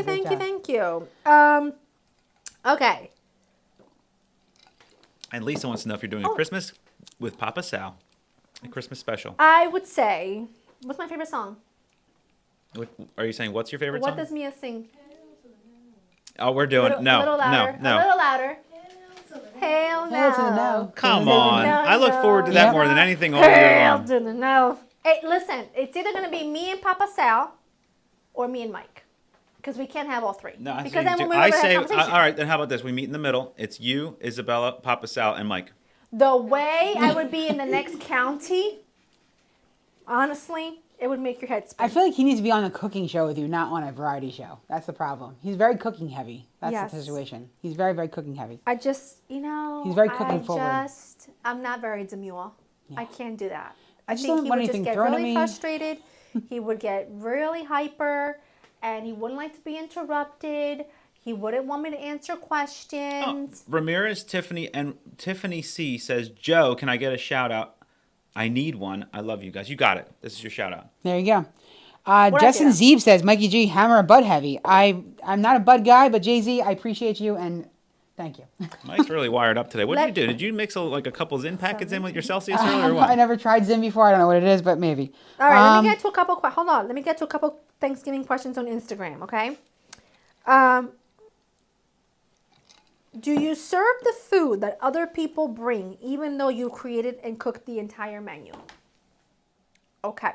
you. Okay. And Lisa wants to know if you're doing a Christmas with Papa Sal, a Christmas special. I would say, what's my favorite song? Are you saying what's your favorite song? What does Mia sing? Oh, we're doing A little louder. Hail Hail to the no. no. Come No, on. no, I look forward to that Yep. more than anything all year Hail long. to the no. Hey, listen, it's either going to be me and Papa Sal, or me and Mike. Because we can't have all three. No, I because see. then when we I have say, a all conversation. right, then how about this? We meet in the middle. It's you, Isabella, Papa Sal, and Mike. The way I would be in the next county, honestly, it would make your head spin. I feel like he needs to be on a cooking show with you, not on a variety show. That's the problem. He's very cooking heavy. That's Yes. the situation. He's very, very cooking heavy. I just, you know, He's very cooking forward. I'm not very demure. I can't do that. I just think don't he want would just anything get thrown at really me. frustrated. He would get really hyper, and he wouldn't like to be interrupted. He wouldn't want me to answer questions. Ramirez, Tiffany, and Tiffany C says, Joe, can I get a shout out? I need one. I love you guys. You got it. This is your shout out. There you go. What Justin I say Zeeb says, Mikey G, hammer a bud heavy. I'm not a bud guy, but Jay-Z, I appreciate you and thank you. Mike's really wired up today. What did you do? Did you mix like a couple Zyn packets in with your Celsius earlier or what? I never tried Zyn before. I don't know what it is, but maybe. All right, let me get to a couple. Hold on. Let me get to a couple Thanksgiving questions on Instagram, okay? Do you serve the food that other people bring even though you created and cooked the entire menu? Okay.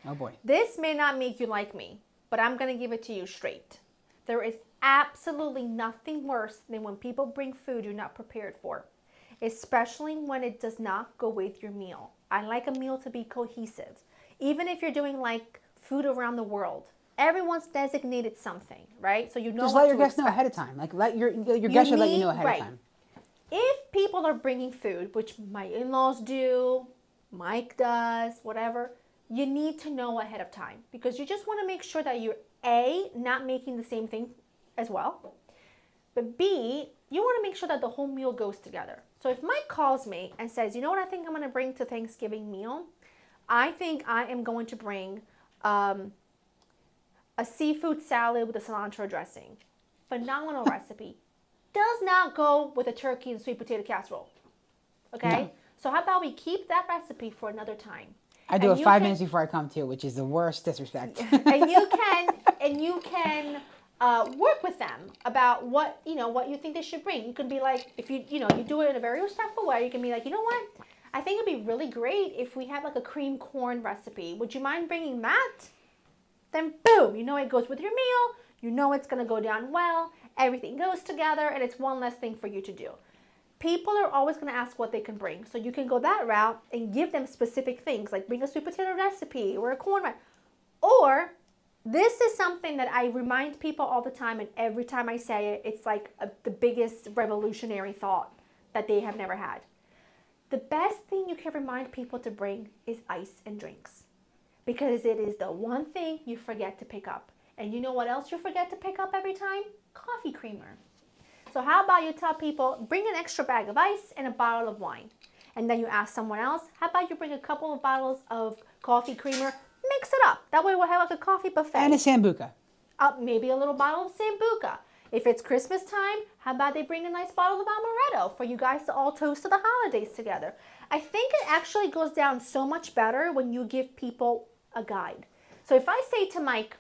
Oh boy. This may not make you like me, but I'm going to give it to you straight. There is absolutely nothing worse than when people bring food you're not prepared for, especially when it does not go with your meal. I like a meal to be cohesive. Even if you're doing like food around the world, everyone's designated something, right? So you know Just what let your to guests know expect. ahead of time. Like let your guests should let you know ahead right. of time. If people are bringing food, which my in-laws do, Mike does, whatever, you need to know ahead of time because you just want to make sure that you're A, not making the same thing as well, but B, you want to make sure that the whole meal goes together. So if Mike calls me and says, you know what I think I'm going to bring to Thanksgiving meal? I think I am going to bring a seafood salad with a cilantro dressing. Phenomenal recipe. Does not go with a turkey and sweet potato casserole. Okay? No. So how about we keep that recipe for another time? I do it 5 minutes before I come too, which is the worst disrespect. and you can work with them about what you think they should bring. You can be like, if you do it in a very respectful way, you can be like, you know what? I think it'd be really great if we have like a cream corn recipe. Would you mind bringing that? Then boom, it goes with your meal. You know it's going to go down well. Everything goes together, and it's one less thing for you to do. People are always going to ask what they can bring. So you can go that route and give them specific things, like bring a sweet potato recipe or a corn recipe. Or this is something that I remind people all the time, and every time I say it, it's like the biggest revolutionary thought that they have never had. The best thing you can remind people to bring is ice and drinks, because it is the one thing you forget to pick up. And you know what else you forget to pick up every time? Coffee creamer. So how about you tell people, bring an extra bag of ice and a bottle of wine. And then you ask someone else, how about you bring a couple of bottles of coffee creamer, mix it up. That way we'll have like a coffee buffet. And a Sambuca. Maybe a little bottle of Sambuca. If it's Christmas time, how about they bring a nice bottle of Amaretto for you guys to all toast to the holidays together. I think it actually goes down so much better when you give people a guide. So if I say to Mike,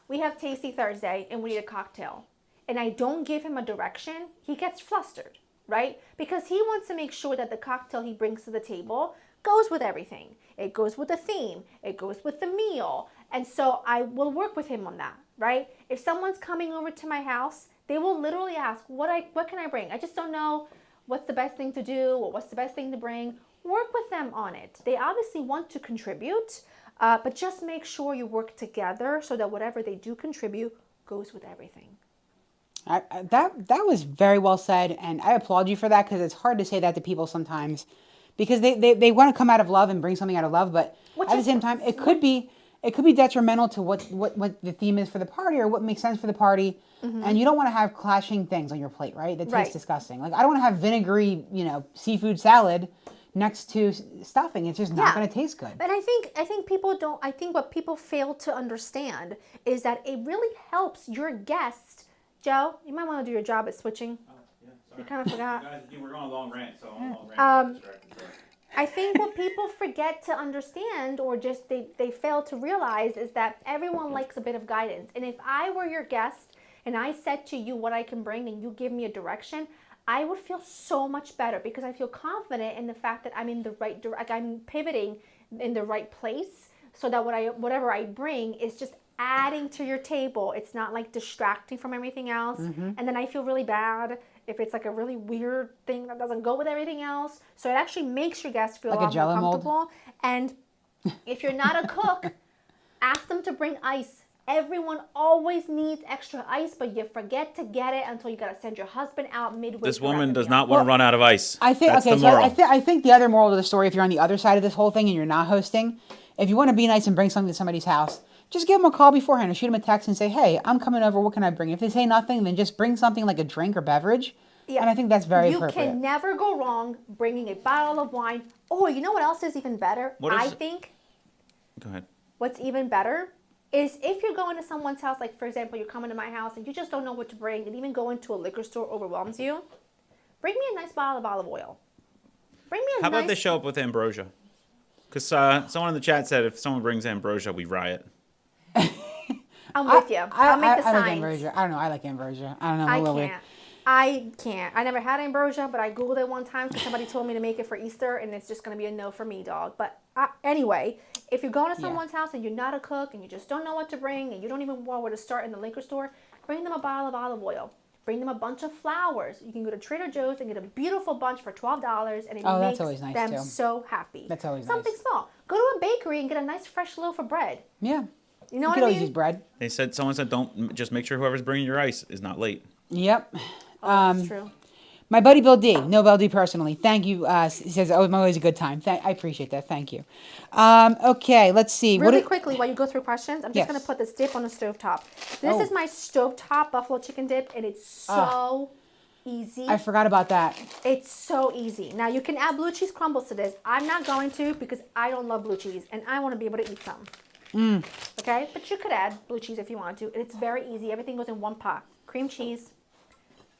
we have Tasty Thursday and we need a cocktail, and I don't give him a direction, he gets flustered, right? Because he wants to make sure that the cocktail he brings to the table goes with everything. It goes with the theme. It goes with the meal. And so I will work with him on that, right? If someone's coming over to my house, they will literally ask, what can I bring? I just don't know what's the best thing to do or what's the best thing to bring. Work with them on it. They obviously want to contribute, but just make sure you work together so that whatever they do contribute goes with everything. That was very well said, and I applaud you for that, because it's hard to say that to people sometimes, because they want to come out of love and bring something out of love, but at the same time it could be detrimental to what the theme is for the party or what makes sense for the party. And you don't want to have clashing things on your plate, right? That tastes disgusting. Like I don't want to have vinegary, seafood salad next to stuffing. It's just not going to taste good. And I think people don't. I think what people fail to understand is that it really helps your guest. Joe, you might want to do your job at switching. Oh, yeah, sorry. You kind of forgot. Guys, we're going a long rant, so I'm a long rant. I think what people forget to understand, or just they fail to realize, is that everyone likes a bit of guidance. And if I were your guest and I said to you what I can bring and you give me a direction, I would feel so much better, because I feel confident in the fact that I'm in the right direction, I'm pivoting in the right place, so that whatever I bring is just adding to your table. It's not like distracting from everything else. And then I feel really bad if it's like a really weird thing that doesn't go with everything else. So it actually makes your guests feel Like a a lot more Jell-O mold? comfortable. And if you're not a cook, ask them to bring ice. Everyone always needs extra ice, but you forget to get it until you gotta send your husband out midway. This throughout woman the does meal. not want to run out of ice. I think That's okay. the So moral. I think the other moral of the story, if you're on the other side of this whole thing and you're not hosting, if you want to be nice and bring something to somebody's house, just give them a call beforehand or shoot them a text and say, "Hey, I'm coming over. What can I bring?" If they say nothing, then just bring something like a drink or beverage. Yeah. And I think that's very You appropriate. can never go wrong bringing a bottle of wine. Oh, you know what else is even better? What I is- think Go ahead. what's even better is if you're going to someone's house, like for example, you're coming to my house and you just don't know what to bring, and even going to a liquor store overwhelms you, bring me a nice bottle of olive oil. Bring me a How nice... about they show up with ambrosia? Because someone in the chat said if someone brings ambrosia, we riot. I'm with you. I'll make the I like signs. ambrosia. I don't know. I like ambrosia. I don't know. I a little weird. can't. I can't. I never had ambrosia, but I Googled it one time because somebody told me to make it for Easter, and it's just going to be a no for me, dog. But anyway, if you're going to someone's house and you're not a cook and you just don't know what to bring and you don't even know where to start in the liquor store, bring them a bottle of olive oil. Bring them a bunch of flowers. You can go to Trader Joe's and get a beautiful bunch for $12, and it Oh, that's makes always nice, them too. so happy. That's always something nice. small. Go to a bakery and get a nice fresh loaf of bread. Yeah. You know You what could I always mean? use bread. Someone said, don't just make sure whoever's bringing your ice is not late. Yep. Oh, that's true. My buddy Bill D, no Bill D personally. Thank you. He says, "Oh, it's always a good time." I appreciate that. Thank you. Okay, let's see. Really quickly, while you go through questions, I'm just Yes. going to put this dip on the stovetop. This Oh. is my stovetop buffalo chicken dip, and it's so easy. I forgot about that. It's so easy. Now, you can add blue cheese crumbles to this. I'm not going to because I don't love blue cheese, and I want to be able to eat some. Okay? But you could add blue cheese if you want to, and it's very easy. Everything goes in one pot. Cream cheese,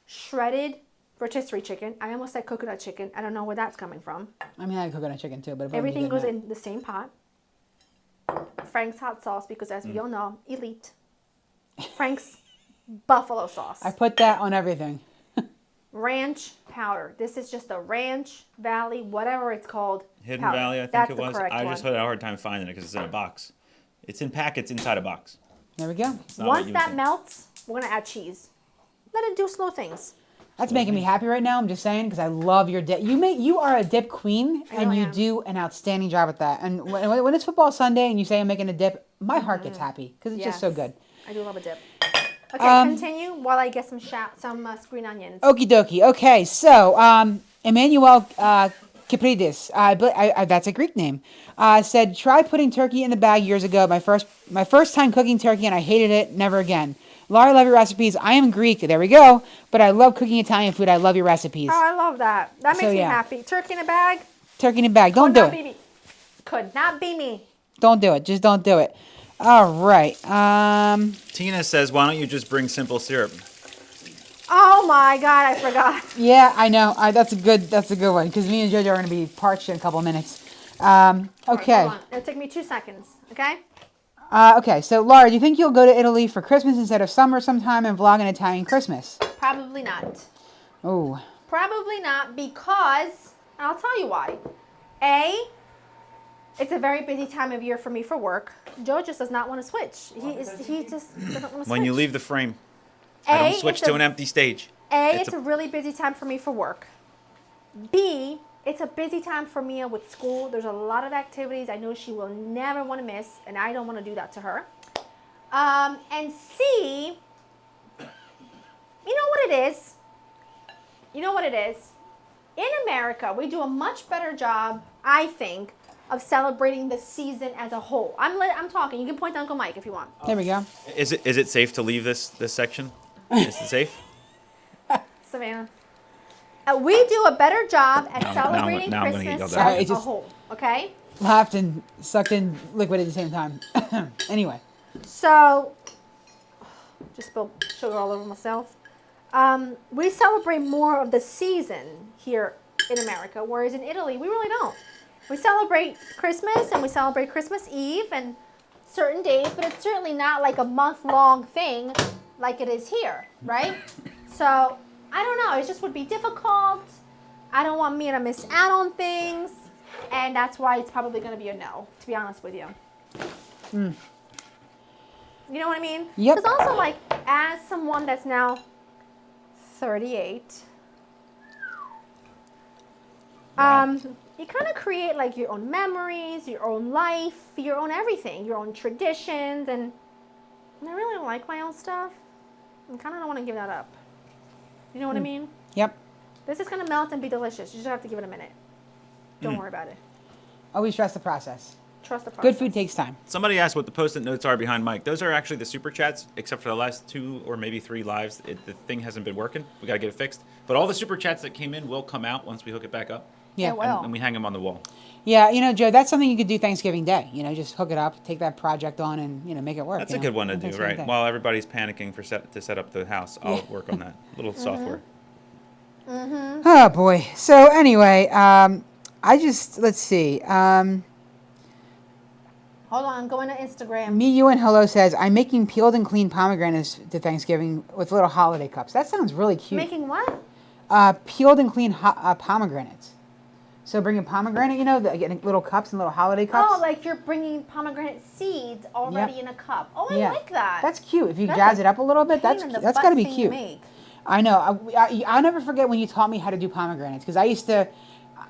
shredded rotisserie chicken. I almost said coconut chicken. I don't know where that's coming from. I mean, I had coconut chicken too, but Everything goes in the same pot. Frank's hot sauce, because as we all know, elite. Frank's buffalo sauce. I put that on everything. Ranch powder. This is just a Ranch Valley, whatever it's called. Hidden powder. Valley, I think That's it the was. correct I just one. had a hard time finding it because it's in a box. It's in packets inside a box. There we go. It's not what Once you that think. melts, we're going to add cheese. Let it do slow things. That's making me happy right now. I'm just saying because I love your dip. You are a dip queen, I and know I you am. do an outstanding job at that. And when it's football Sunday and you say I'm making a dip, my heart gets happy because it's just so Yes. good. I do love a dip. Okay, continue while I get some green onions. Okie dokie. Okay, so Emmanuel Capridis, that's a Greek name, said, try putting turkey in the bag years ago. My first time cooking turkey, and I hated it. Never again. Laura, I love your recipes. I am Greek. There we go. But I love cooking Italian food. I love your recipes. Oh, I love that. That makes me yeah. happy. Turkey in a bag. Turkey in a bag. Don't Could do not it. be me. Could not be me. Don't do it. Just don't do it. All right. Tina says, why don't you just bring simple syrup? Oh my God, I forgot. Yeah, I know. That's a good one because me and JoJo are going to be parched in a couple of minutes. Okay. Hold on. It'll take me 2 seconds. Okay. Okay. So Laura, do you think you'll go to Italy for Christmas instead of summer sometime and vlog an Italian Christmas? Probably not. Oh. Probably not because, and I'll tell you why. A, it's a very busy time of year for me for work. Joe just does not want to switch. He just doesn't want to switch. When you leave the frame, I don't switch to an empty stage. It's a really busy time for me for work. B, it's a busy time for Mia with school. There's a lot of activities I know she will never want to miss, and I don't want to do that to her. And C, you know what it is? You know what it is? In America, we do a much better job, I think, of celebrating the season as a whole. I'm talking. You can point to Uncle Mike if you want. There we go. Is it safe to leave this section? Is it safe? Savannah. We do a better job at Now I'm gonna- celebrating now I'm gonna get Christmas yelled at. as Sorry, a whole. Okay? Laughed and sucked in liquid at the same time. Anyway. So, just spilled sugar all over myself. We celebrate more of the season here in America, whereas in Italy, we really don't. We celebrate Christmas and we celebrate Christmas Eve and certain days, but it's certainly not like a month-long thing like it is here, right? So, I don't know. It just would be difficult. I don't want Mia to miss out on things, and that's why it's probably going to be a no, to be honest with you. You know what I mean? Yep. Because also, like, as someone that's now 38, you kind of create like your own memories, your own life, your own everything, your own traditions, and I really don't like my own stuff. I kind of don't want to give that up. You know what I mean? Yep. This is gonna melt and be delicious. You just have to give it a minute. Don't worry about it. Always trust the process. Trust the process. Good food takes time. Somebody asked what the post-it notes are behind Mike. Those are actually the super chats, except for the last 2 or maybe 3 lives. The thing hasn't been working. We got to get it fixed. But all the super chats that came in will come out once we hook it back up. Yeah. It will. And we hang them on the wall. Yeah, you know, Joe, that's something you could do Thanksgiving Day. You know, just hook it up, take that project on, and you know, make it work. That's you a know, good one to on do, Thanksgiving right? Day. While everybody's panicking to set up the house, I'll work on that little software. Oh boy. So anyway, let's see. Hold on, I'm going to Instagram. Me, you, and hello says I'm making peeled and cleaned pomegranates to Thanksgiving with little holiday cups. That sounds really cute. Making what? Peeled and cleaned pomegranates. So bring a pomegranate, you know, getting little cups and little holiday cups. Oh, like you're bringing pomegranate seeds already in a cup. Oh, I like that. That's cute. If you That's jazz a it up a little bit, that's pain in the got butt to be thing to cute. make. I know. I'll never forget when you taught me how to do pomegranates because I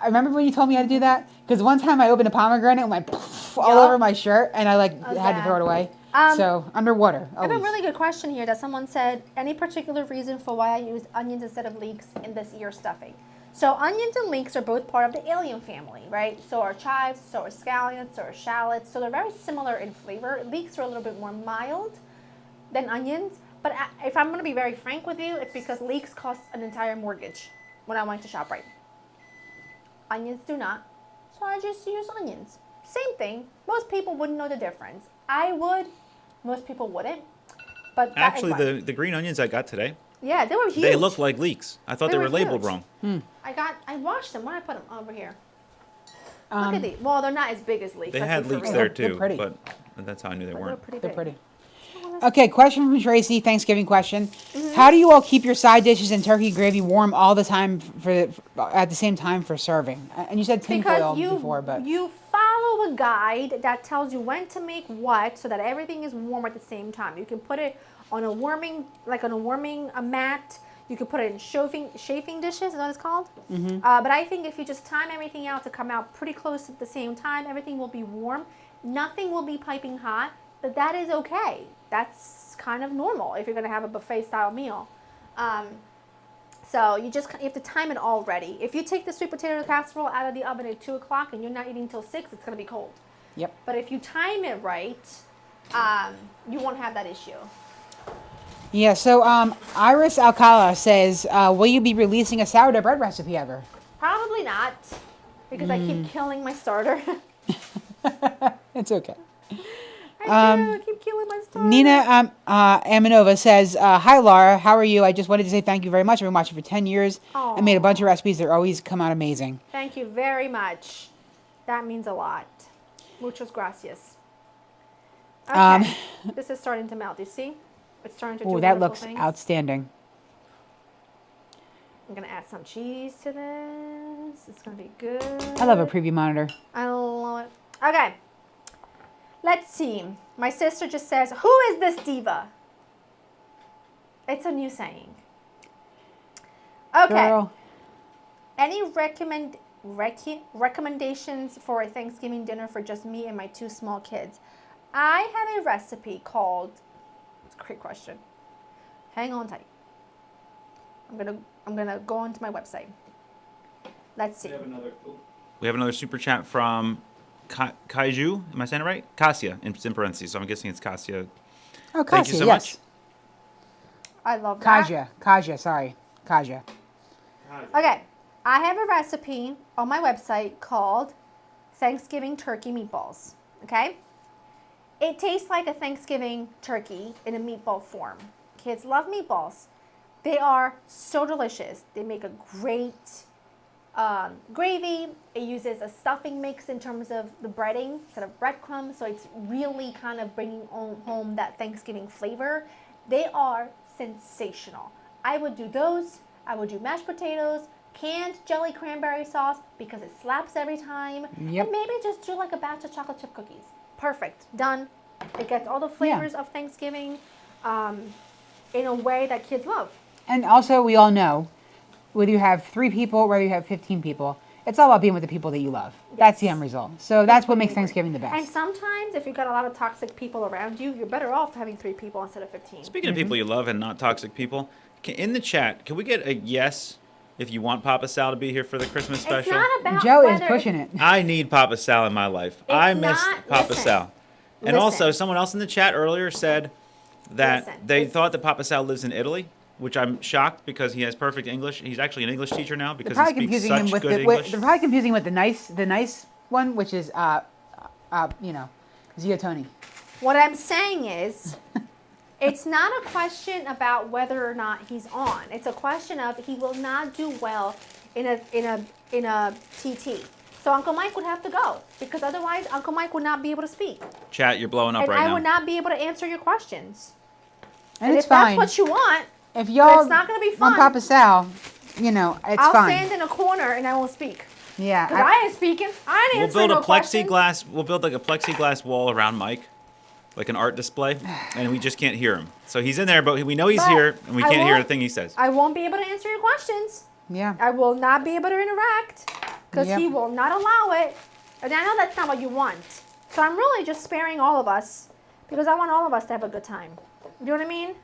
remember when you told me how to do that because one time I opened a pomegranate and went poof, all over my shirt and I had to throw it away. So underwater. I have a really good question here that someone said, any particular reason for why I use onions instead of leeks in this year's stuffing? So onions and leeks are both part of the allium family, right? So are chives, so are scallions, so are shallots. So they're very similar in flavor. Leeks are a little bit more mild than onions. But if I'm going to be very frank with you, it's because leeks cost an entire mortgage when I went to ShopRite. Onions do not. So I just use onions. Same thing. Most people wouldn't know the difference. I would. Most people wouldn't. But that is Actually, why. the green onions I got today, Yeah, they were huge. they look like leeks. I thought They they were were labeled huge. wrong. I washed them. Where did I put them? Over here. Look at these. Well, they're not as big as leeks. They let's had be for leeks real. there They're too, pretty. but that's how I knew they But weren't. pretty They're big. pretty. Okay, question from Tracy, Thanksgiving question. How do you all keep your side dishes and turkey gravy warm all the time at the same time for serving? And you said tinfoil before, but you follow a guide that tells you when to make what so that everything is warm at the same time. You can put it on a warming mat. You can put it in chafing dishes, is that what it's called? But I think if you just time everything out to come out pretty close at the same time, everything will be warm. Nothing will be piping hot, but that is okay. That's kind of normal if you're going to have a buffet style meal. So you have to time it already. If you take the sweet potato casserole out of the oven at 2 o'clock and you're not eating till 6, it's going to be cold. Yep. But if you time it right, you won't have that issue. Yeah, so Iris Alcala says, will you be releasing a sourdough bread recipe ever? Probably not, because I keep killing my starter. It's okay. I keep killing my starter. Nina Amanova says, hi, Laura. How are you? I just wanted to say thank you very much. I've been watching for 10 years. I made a bunch of recipes that always come out amazing. Thank you very much. That means a lot. Muchas gracias. Okay. This is starting to melt. You see? It's starting to do Oh, that wonderful looks things. outstanding. I'm going to add some cheese to this. It's going to be good. I love a preview monitor. I love it. Okay. Let's see. My sister just says, who is this diva? It's a new saying. Okay. Girl. Any recommendations for a Thanksgiving dinner for just me and my 2 small kids? I have a recipe called, it's a great question. Hang on tight. I'm gonna go onto my website. Let's see. We have another super chat from Kaiju. Am I saying it right? Kasia, in parentheses. So I'm guessing it's Kasia. Oh, Thank you Kasia, so yes. much. I love that. Kaja, sorry. Kaja. Okay, I have a recipe on my website called Thanksgiving turkey meatballs. Okay, it tastes like a Thanksgiving turkey in a meatball form. Kids love meatballs. They are so delicious. They make a great gravy. It uses a stuffing mix in terms of the breading instead of breadcrumbs, so it's really kind of bringing home that Thanksgiving flavor. They are sensational. I would do those. I would do mashed potatoes, canned jelly cranberry sauce because it slaps every time. Yep. And maybe just do like a batch of chocolate chip cookies. Perfect. Done. It gets all the flavors of Thanksgiving in a way that kids love. And also, we all know, whether you have 3 people, whether you have 15 people, it's all about being with the people that you love. Yes. That's the end result. So that's what makes Thanksgiving the best. And sometimes, if you've got a lot of toxic people around you, you're better off having 3 people instead of 15. Speaking of people you love and not toxic people, in the chat, can we get a yes if you want Papa Sal to be here for the Christmas special? It's not about Joe is pushing it. I need Papa Sal in my life. I miss Papa Sal. And also, someone else in the chat earlier said that they thought that Papa Sal lives in Italy, which I'm shocked because he has perfect English. He's actually an English teacher now because he speaks such good English. They're probably confusing with the nice one, which is Zio Tony. What I'm saying is, it's not a question about whether or not he's on. It's a question of he will not do well in a TT. So Uncle Mike would have to go because otherwise Uncle Mike would not be able to speak. Chat, you're blowing up right now. And I would not be able to answer your questions. And it's if fine. That's what you want. If y'all it's not going to be fun. want Papa Sal, it's I'll fine. stand in a corner and I won't speak. Yeah. Because I ain't speaking. I ain't answering no questions. We'll build like a plexiglass wall around Mike, like an art display, and we just can't hear him. So he's in there, but we know he's here, and we can't hear a thing he says. I won't be able to answer your questions. Yeah. I will not be able to interact because he will not allow it. And I know that's not what you want. So I'm really just sparing all of us because I want all of us to have a good time. You know what I mean?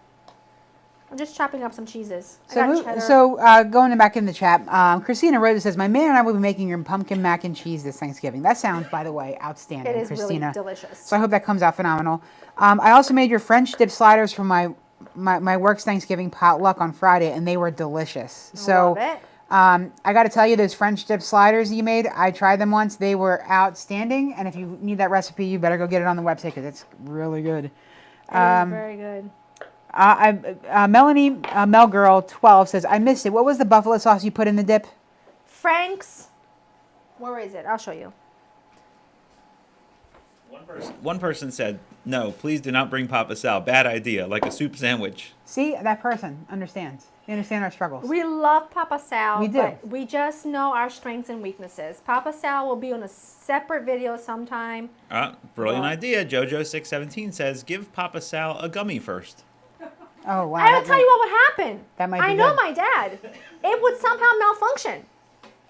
I'm just chopping up some cheeses. So going back in the chat, Christina Rosa says, my man and I will be making your pumpkin mac and cheese this Thanksgiving. That sounds, by the way, outstanding, it is Christina. Really delicious. So I hope that comes out phenomenal. I also made your French dip sliders for my work's Thanksgiving potluck on Friday, and they were delicious. So love it. I got to tell you, those French dip sliders you made, I tried them once. They were outstanding, and if you need that recipe, you better go get it on the website because it's really good. It is very good. Melanie Melgirl12 says, I missed it. What was the buffalo sauce you put in the dip? Frank's. Where is it? I'll show you. One person said, no, please do not bring Papa Sal. Bad idea, like a soup sandwich. See, that person understands. They understand our struggles. We love Papa Sal. We do. But we just know our strengths and weaknesses. Papa Sal will be on a separate video sometime. Brilliant idea. Jojo617 says, give Papa Sal a gummy first. Oh, wow. I will tell you what would happen. That might be I know good. my dad. It would somehow malfunction.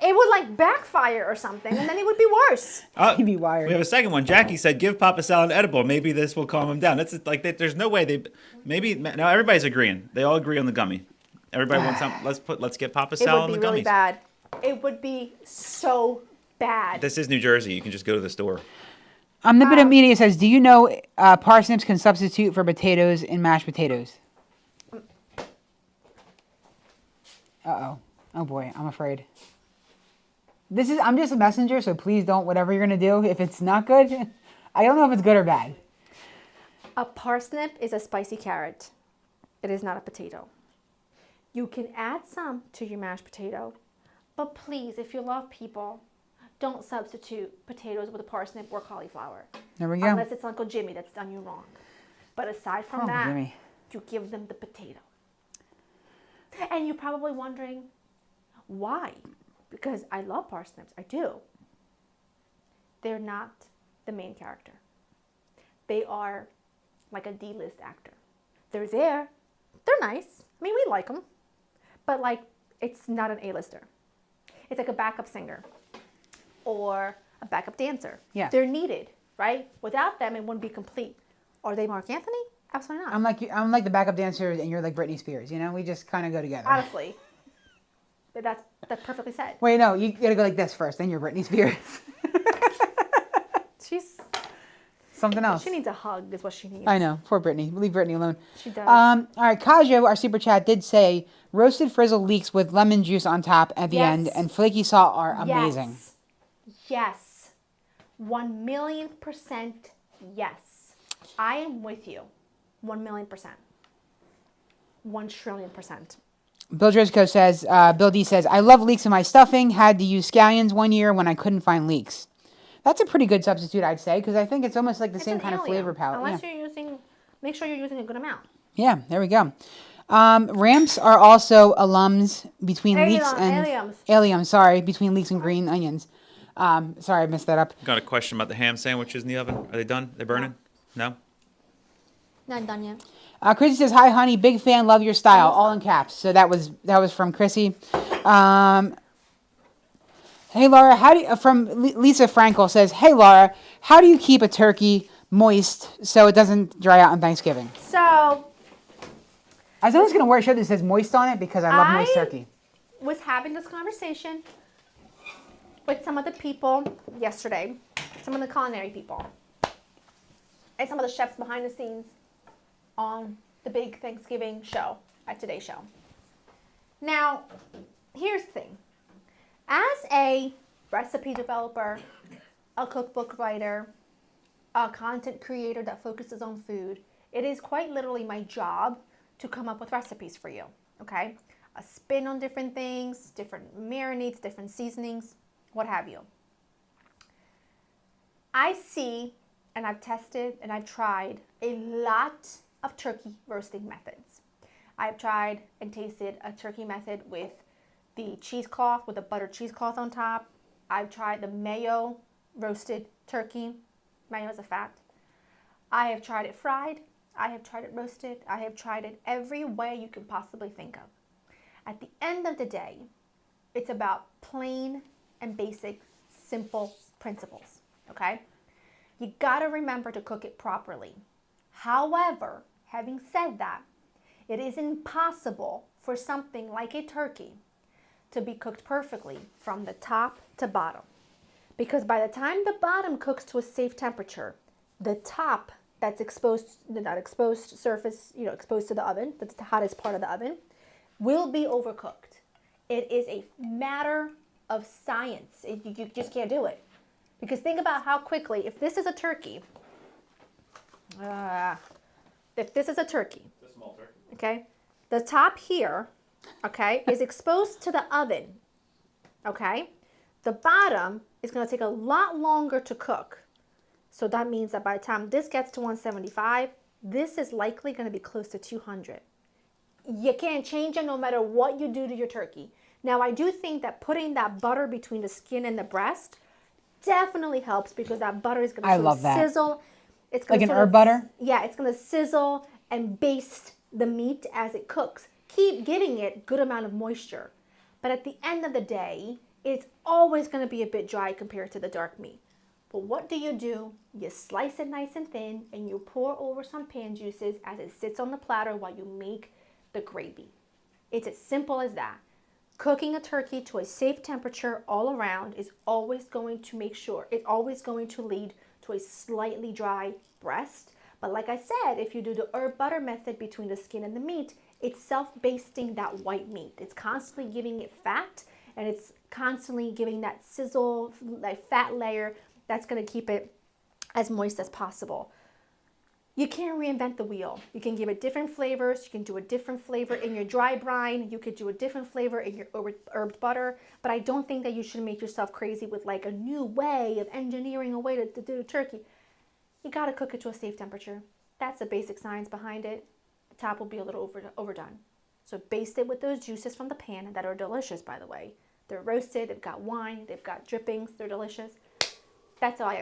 It would like backfire or something, and then it would be worse. He'd be wired. We have a second one. Jackie said, give Papa Sal an edible. Maybe this will calm him down. That's like, there's no way now everybody's agreeing. They all agree on the gummy. Everybody wants some. Let's get Papa Sal on the gummies. It would be really bad. It would be so bad. This is New Jersey. You can just go to the store. Omnipotent Media says, do you know parsnips can substitute for potatoes in mashed potatoes? Uh-oh. Oh, boy. I'm afraid. I'm just a messenger, so please don't, whatever you're going to do, if it's not good, I don't know if it's good or bad. A parsnip is a spicy carrot. It is not a potato. You can add some to your mashed potato, but please, if you love people, don't substitute potatoes with a parsnip or cauliflower. There we go. Unless it's Uncle Jimmy that's done you wrong. But aside from that, Jimmy. You give them the potato. And you're probably wondering, why? Because I love parsnips. I do. They're not the main character. They are like a D-list actor. They're there. They're nice. I mean, we like them. But like, it's not an A-lister. It's like a backup singer or a backup dancer. Yeah. They're needed, right? Without them, it wouldn't be complete. Are they Mark Anthony? Absolutely not. I'm like the backup dancer, and you're like Britney Spears. You know, we just kind of go together. Honestly. But that's perfectly said. Wait, no, you gotta go like this first, then you're Britney Spears. She's something else. She needs a hug, is what she needs. I know, poor Britney. Leave Britney alone. She does. All right, Kajo, our super chat, did say roasted frizzle leeks with lemon juice on top at the end, and flaky salt are amazing. Yes. 1,000,000% yes. I am with you. 1,000,000%. 1,000,000,000,000%. Bill Driscoll says, Bill D says, I love leeks in my stuffing. Had to use scallions one year when I couldn't find leeks. That's a pretty good substitute, I'd say, because I think it's almost like the same kind of flavor palette. Unless you're using, make sure you're using a good amount. Yeah, there we go. Ramps are also alums between leeks and between leeks and green onions. Sorry, I messed that up. Got a question about the ham sandwiches in the oven. Are they done? They burning? No? Not done yet. Chrissy says, "Hi, honey. Big fan. Love your style." All in caps. So that was from Chrissy. Hey, Laura. From Lisa Frankel says, "Hey, Laura. How do you keep a turkey moist so it doesn't dry out on Thanksgiving?" So I was always going to wear a shirt that says moist on it because I love moist turkey. Was having this conversation with some of the people yesterday, some of the culinary people, and some of the chefs behind the scenes on the big Thanksgiving show at Today's Show. Now, here's the thing. As a recipe developer, a cookbook writer, a content creator that focuses on food, it is quite literally my job to come up with recipes for you, okay? A spin on different things, different marinades, different seasonings, what have you. I see, and I've tested, and I've tried a lot of turkey roasting methods. I've tried and tasted a turkey method with the cheesecloth, with a buttered cheesecloth on top. I've tried the mayo roasted turkey. Mayo is a fact. I have tried it fried. I have tried it roasted. I have tried it every way you can possibly think of. At the end of the day, it's about plain and basic, simple principles, okay? You gotta remember to cook it properly. However, having said that, it is impossible for something like a turkey to be cooked perfectly from the top to bottom. Because by the time the bottom cooks to a safe temperature, the top that's exposed, not exposed surface, exposed to the oven, that's the hottest part of the oven, will be overcooked. It is a matter of science. You just can't do it. Because think about how quickly, if this is a turkey, it's a small turkey, okay, the top here, okay, is exposed to the oven, okay, the bottom is going to take a lot longer to cook. So that means that by the time this gets to 175, this is likely going to be close to 200. You can't change it no matter what you do to your turkey. Now, I do think that putting that butter between the skin and the breast definitely helps because that butter is going to sizzle. It's going like an herb butter? Yeah, it's going to sizzle and baste the meat as it cooks. Keep giving it good amount of moisture. But at the end of the day, it's always going to be a bit dry compared to the dark meat. But what do? You slice it nice and thin and you pour over some pan juices as it sits on the platter while you make the gravy. It's as simple as that. Cooking a turkey to a safe temperature all around is always going to lead to a slightly dry breast. But like I said, if you do the herb butter method between the skin and the meat, it's self-basting that white meat. It's constantly giving it fat and it's constantly giving that sizzle, like fat layer that's going to keep it as moist as possible. You can't reinvent the wheel. You can give it different flavors. You can do a different flavor in your dry brine. You could do a different flavor in your herbed butter. But I don't think that you should make yourself crazy with like a new way of engineering a way to do turkey. You got to cook it to a safe temperature. That's the basic science behind it. The top will be a little overdone. So baste it with those juices from the pan that are delicious, by the way. They're roasted. They've got wine. They've got drippings. They're delicious. That's all I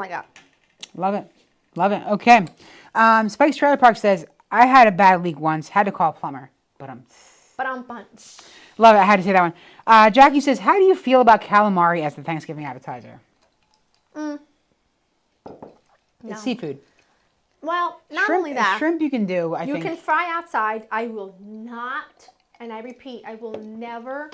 got. Love it. Okay. Spike's Trailer Park says, I had a bad leak once. Had to call a plumber. But I'm bunch. Love it. I had to say that one. Jackie says, how do you feel about calamari as the Thanksgiving appetizer? No. It's seafood. Well, not only that. Shrimp you can do, I think. You can fry outside. I will not, and I repeat, I will never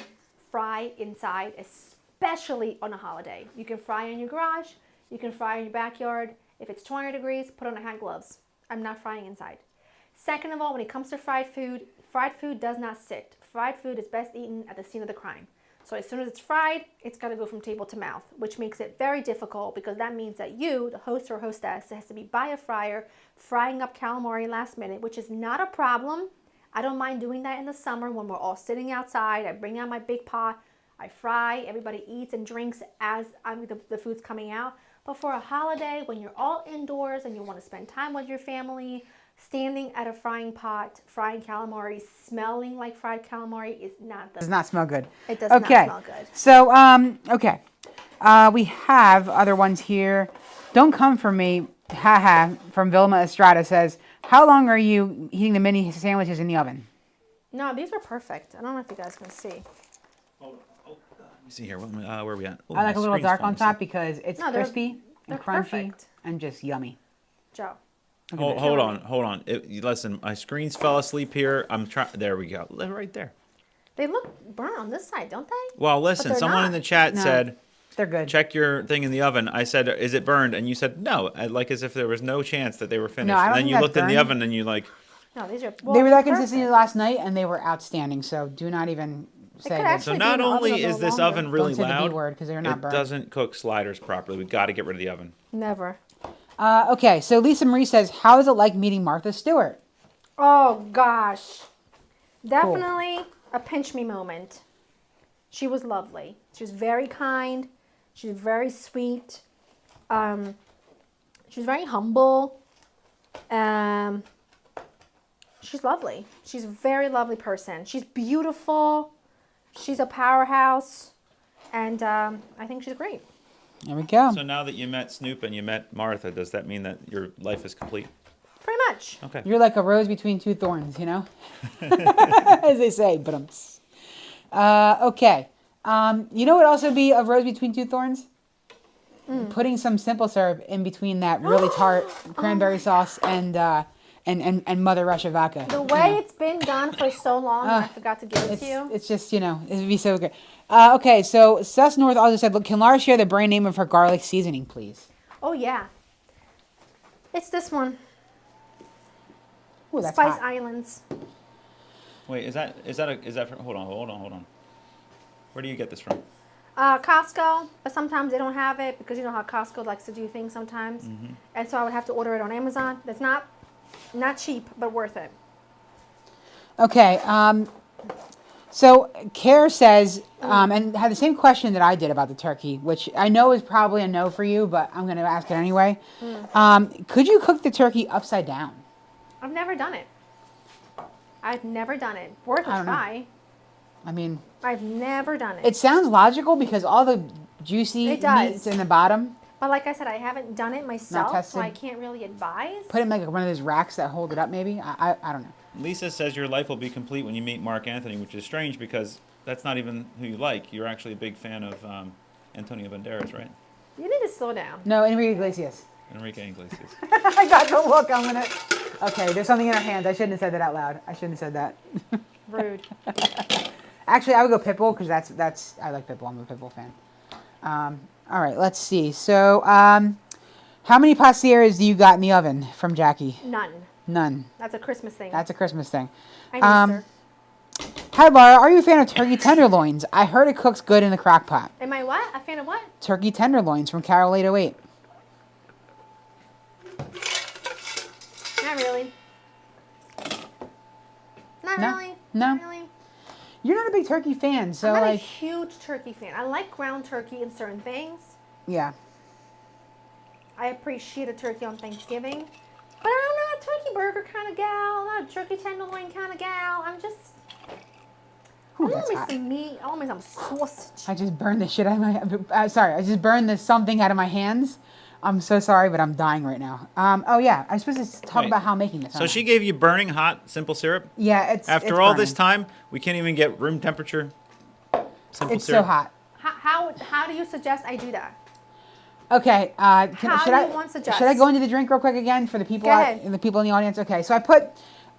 fry inside, especially on a holiday. You can fry in your garage. You can fry in your backyard. If it's 200 degrees, put on hand gloves. I'm not frying inside. Second of all, when it comes to fried food does not sit. Fried food is best eaten at the scene of the crime. So as soon as it's fried, it's got to go from table to mouth, which makes it very difficult because that means that you, the host or hostess, has to be by a fryer, frying up calamari last minute, which is not a problem. I don't mind doing that in the summer when we're all sitting outside. I bring out my big pot, I fry, everybody eats and drinks as the food's coming out. But for a holiday, when you're all indoors and you want to spend time with your family, standing at a frying pot, frying calamari, smelling like fried calamari does not smell good. It does not smell good. So, okay. We have other ones here. Don't come for me. Haha. From Vilma Estrada says, How long are you heating the mini sandwiches in the oven? No, these are perfect. I don't know if you guys can see. Let me see here. Where are we at? Oh, I like my a little screen's dark falling on top asleep. because it's No, crispy they're and crunchy perfect. and just yummy. Joe. Hold on. Listen, my screens fell asleep here. I'm trying. There we go. Right there. They look burnt on this side, don't they? Well, listen. they're Someone not. in the chat No. said, They're good. check your thing in the oven. I said, is it burned? And you said, no. Like as if there was no chance that they were finished. I don't And then think you that's looked in the burned. oven and you like, No, these are. They Well, were they're that consistency perfect. last night, and they were outstanding. So do not even say could that. actually so be not in the oven a only little is this longer. oven really Don't say the B loud, word because they're not it burned. doesn't cook sliders properly. We got to get rid of the oven. Never. Okay, so Lisa Marie says, how is it like meeting Martha Stewart? Oh gosh, definitely a pinch me moment. She was lovely. She was very kind. She was very sweet. She was very humble. She's lovely. She's a very lovely person. She's beautiful. She's a powerhouse, and I think she's great. There we go. So now that you met Snoop and you met Martha, does that mean that your life is complete? Pretty much. Okay. You're like a rose between two thorns, you know? As they say. But okay. You know what would also be a rose between two thorns? Putting some simple syrup in between that really tart cranberry sauce and Mother Russia vodka. The way it's been done for so long, I forgot to give it to you. It's just, it would be so good. Okay, so Sus North also said, look, can Laura share the brand name of her garlic seasoning, please? Oh yeah. It's this one. Ooh, that's Spice hot. Islands. Wait, is that from, hold on. Where do you get this from? Costco, but sometimes they don't have it because you know how Costco likes to do things sometimes. And so I would have to order it on Amazon. That's not cheap, but worth it. Okay, so Care says, and had the same question that I did about the turkey, which I know is probably a no for you, but I'm going to ask it anyway. Could you cook the turkey upside down? I've never done it. Worth I a don't know. try. I mean, I've never done it. it sounds logical because all the juicy It does. meat's in the bottom. But like I said, I haven't done it myself, tested. so I can't really advise. Put it in like one of those racks that hold it up, maybe. I don't know. Lisa says your life will be complete when you meet Mark Anthony, which is strange because that's not even who you like. You're actually a big fan of Antonio Banderas, right? You need to slow down. No, Enrique Iglesias. Enrique Iglesias. I got the look. Okay, there's something in her hands. I shouldn't have said that out loud. I shouldn't have said that. Rude. Actually, I would go Pitbull because that's I like Pitbull. I'm a Pitbull fan. All right, let's see. So, how many pastieres do you got in the oven from Jackie? None. None. That's a Christmas thing. That's a Christmas thing. I'm Easter. Hi, Laura. Are you a fan of turkey tenderloins? I heard it cooks good in the crock pot. Am I what? A fan of what? Turkey tenderloins from Carol 808. Not really. Not No? really. No? Not really. You're not a big turkey fan, so I'm not a like, huge turkey fan. I like ground turkey in certain things. yeah. I appreciate a turkey on Thanksgiving. But I'm not a turkey burger kind of gal. I'm not a turkey tenderloin kind of gal. I'm just... Ooh, I that's want me hot. some meat. I want me some sausage. I just burned the shit out of my. Sorry, I just burned the something out of my hands. I'm so sorry, but I'm dying right now. Oh yeah, I'm supposed to talk Wait. about how I'm making this. So she gave you burning hot simple syrup? Yeah, it's After it's all burning. this time, we can't even get room temperature simple It's syrup? so hot. How do you suggest I do that? Okay, How should do I you want to suggest? should I go into the drink real quick again for the people Go ahead. the people in the audience? Okay, so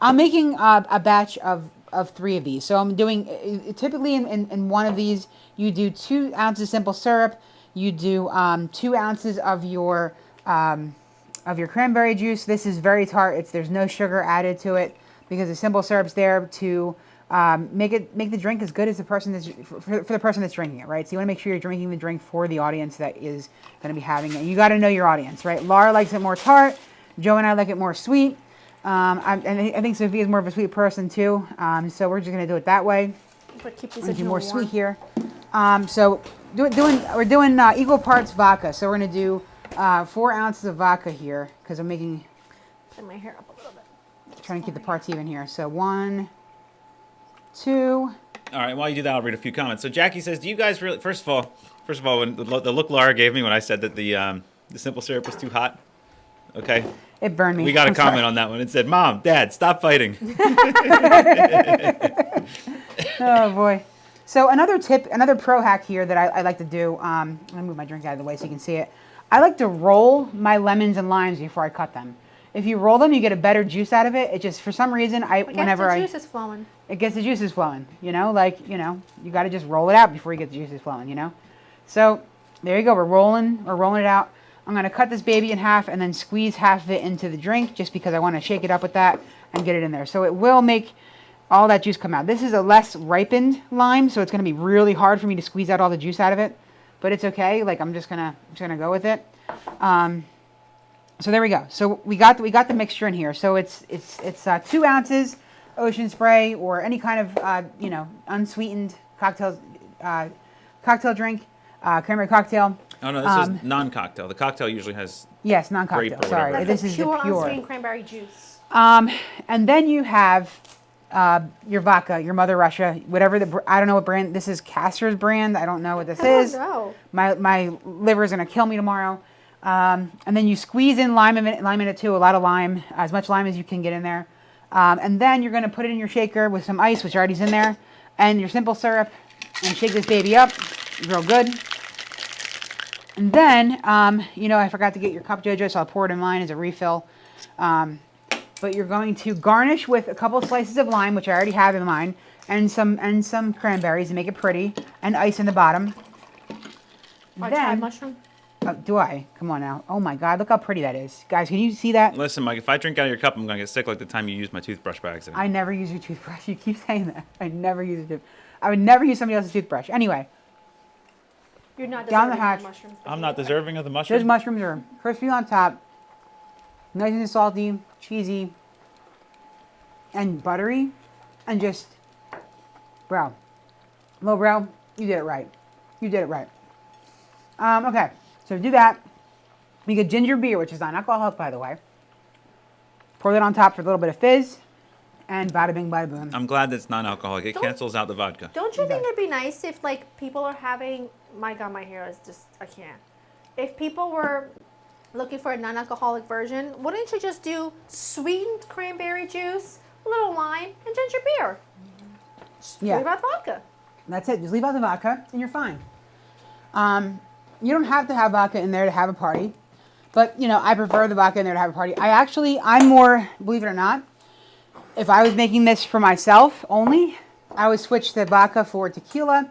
I'm making a batch of 3 of these. So I'm doing typically in one of these you do 2 ounces simple syrup, you do 2 ounces of your cranberry juice. This is very tart. There's no sugar added to it because the simple syrup's there to make the drink as good as the person that's for the person that's drinking it, right? So you want to make sure you're drinking the drink for the audience that is going to be having it. You got to know your audience, right? Laura likes it more tart. Joe and I like it more sweet. I think Sophia's more of a sweet person too. So we're just going to do it that way. But keep these We're going to do in more warm. sweet here. So we're doing equal parts vodka. So we're going to do 4 ounces of vodka here because I'm Put my hair up a little bit. trying to keep the parts even here. So 1, 2. All right, while you do that, I'll read a few comments. So Jackie says, do you guys really, first of all, when the look Laura gave me when I said that the simple syrup was too hot, Okay. It burned me. We got a I'm comment sorry. on that one. It said, "Mom, Dad, stop fighting." Oh boy. So another tip, another pro hack here that I like to do. I'm gonna move my drink out of the way so you can see it. I like to roll my lemons and limes before I cut them. If you roll them, you get a better juice out of it. It just, for some reason, whenever the juice is flowing. it gets the juices flowing. You know, like, you got to just roll it out before you get the juices flowing. So there you go. We're rolling it out. I'm gonna cut this baby in half and then squeeze half of it into the drink, just because I want to shake it up with that and get it in there. So it will make all that juice come out. This is a less ripened lime, so it's gonna be really hard for me to squeeze out all the juice out of it. But it's okay. Like, I'm just gonna go with it. So there we go. So we got the mixture in here. So it's 2 ounces ocean spray or any kind of unsweetened cocktail drink, cranberry cocktail. Oh no, this is non-cocktail. The cocktail usually has Non-cocktail. grape or Sorry, whatever. this is the pure unsweetened cranberry juice. And then you have your vodka, your Mother Russia, whatever I don't know what brand this is. Castor's brand. I don't know what this is. No. My liver is gonna kill me tomorrow. And then you squeeze in lime in it too. A lot of lime, as much lime as you can get in there. And then you're gonna put it in your shaker with some ice, which already's in there, and your simple syrup, and shake this baby up real good. And then, I forgot to get your cup, JoJo, so I'll pour it in mine as a refill. But you're going to garnish with a couple of slices of lime, which I already have in mine, and some cranberries to make it pretty, and ice in the bottom. Try mushroom. Do I? Come on now. Oh my God, look how pretty that is. Guys, can you see that? Listen, Mike, if I drink out of your cup, I'm going to get sick like the time you used my toothbrush by accident. I never use your toothbrush. You keep saying that. I never use a I would never use somebody else's toothbrush. Anyway. You're not Down the deserving hatch. of mushrooms. I'm not deserving of the mushroom. Those mushrooms are crispy on top, nice and salty, cheesy, and buttery, and just, bro, you did it right. You did it right. Okay, so do that. You get ginger beer, which is non-alcoholic, by the way. Pour that on top for a little bit of fizz, and bada bing, bada boom. I'm glad that's non-alcoholic. It cancels out the vodka. Don't you think it'd be nice if, like, people are having... My God, my hair is just... I can't. If people were looking for a non-alcoholic version, wouldn't you just do sweetened cranberry juice, a little lime, and ginger beer? Yeah. Leave out vodka. That's it. Just leave out the vodka, and you're fine. You don't have to have vodka in there to have a party. But, I prefer the vodka in there to have a party. I'm more, believe it or not, if I was making this for myself only, I would switch the vodka for tequila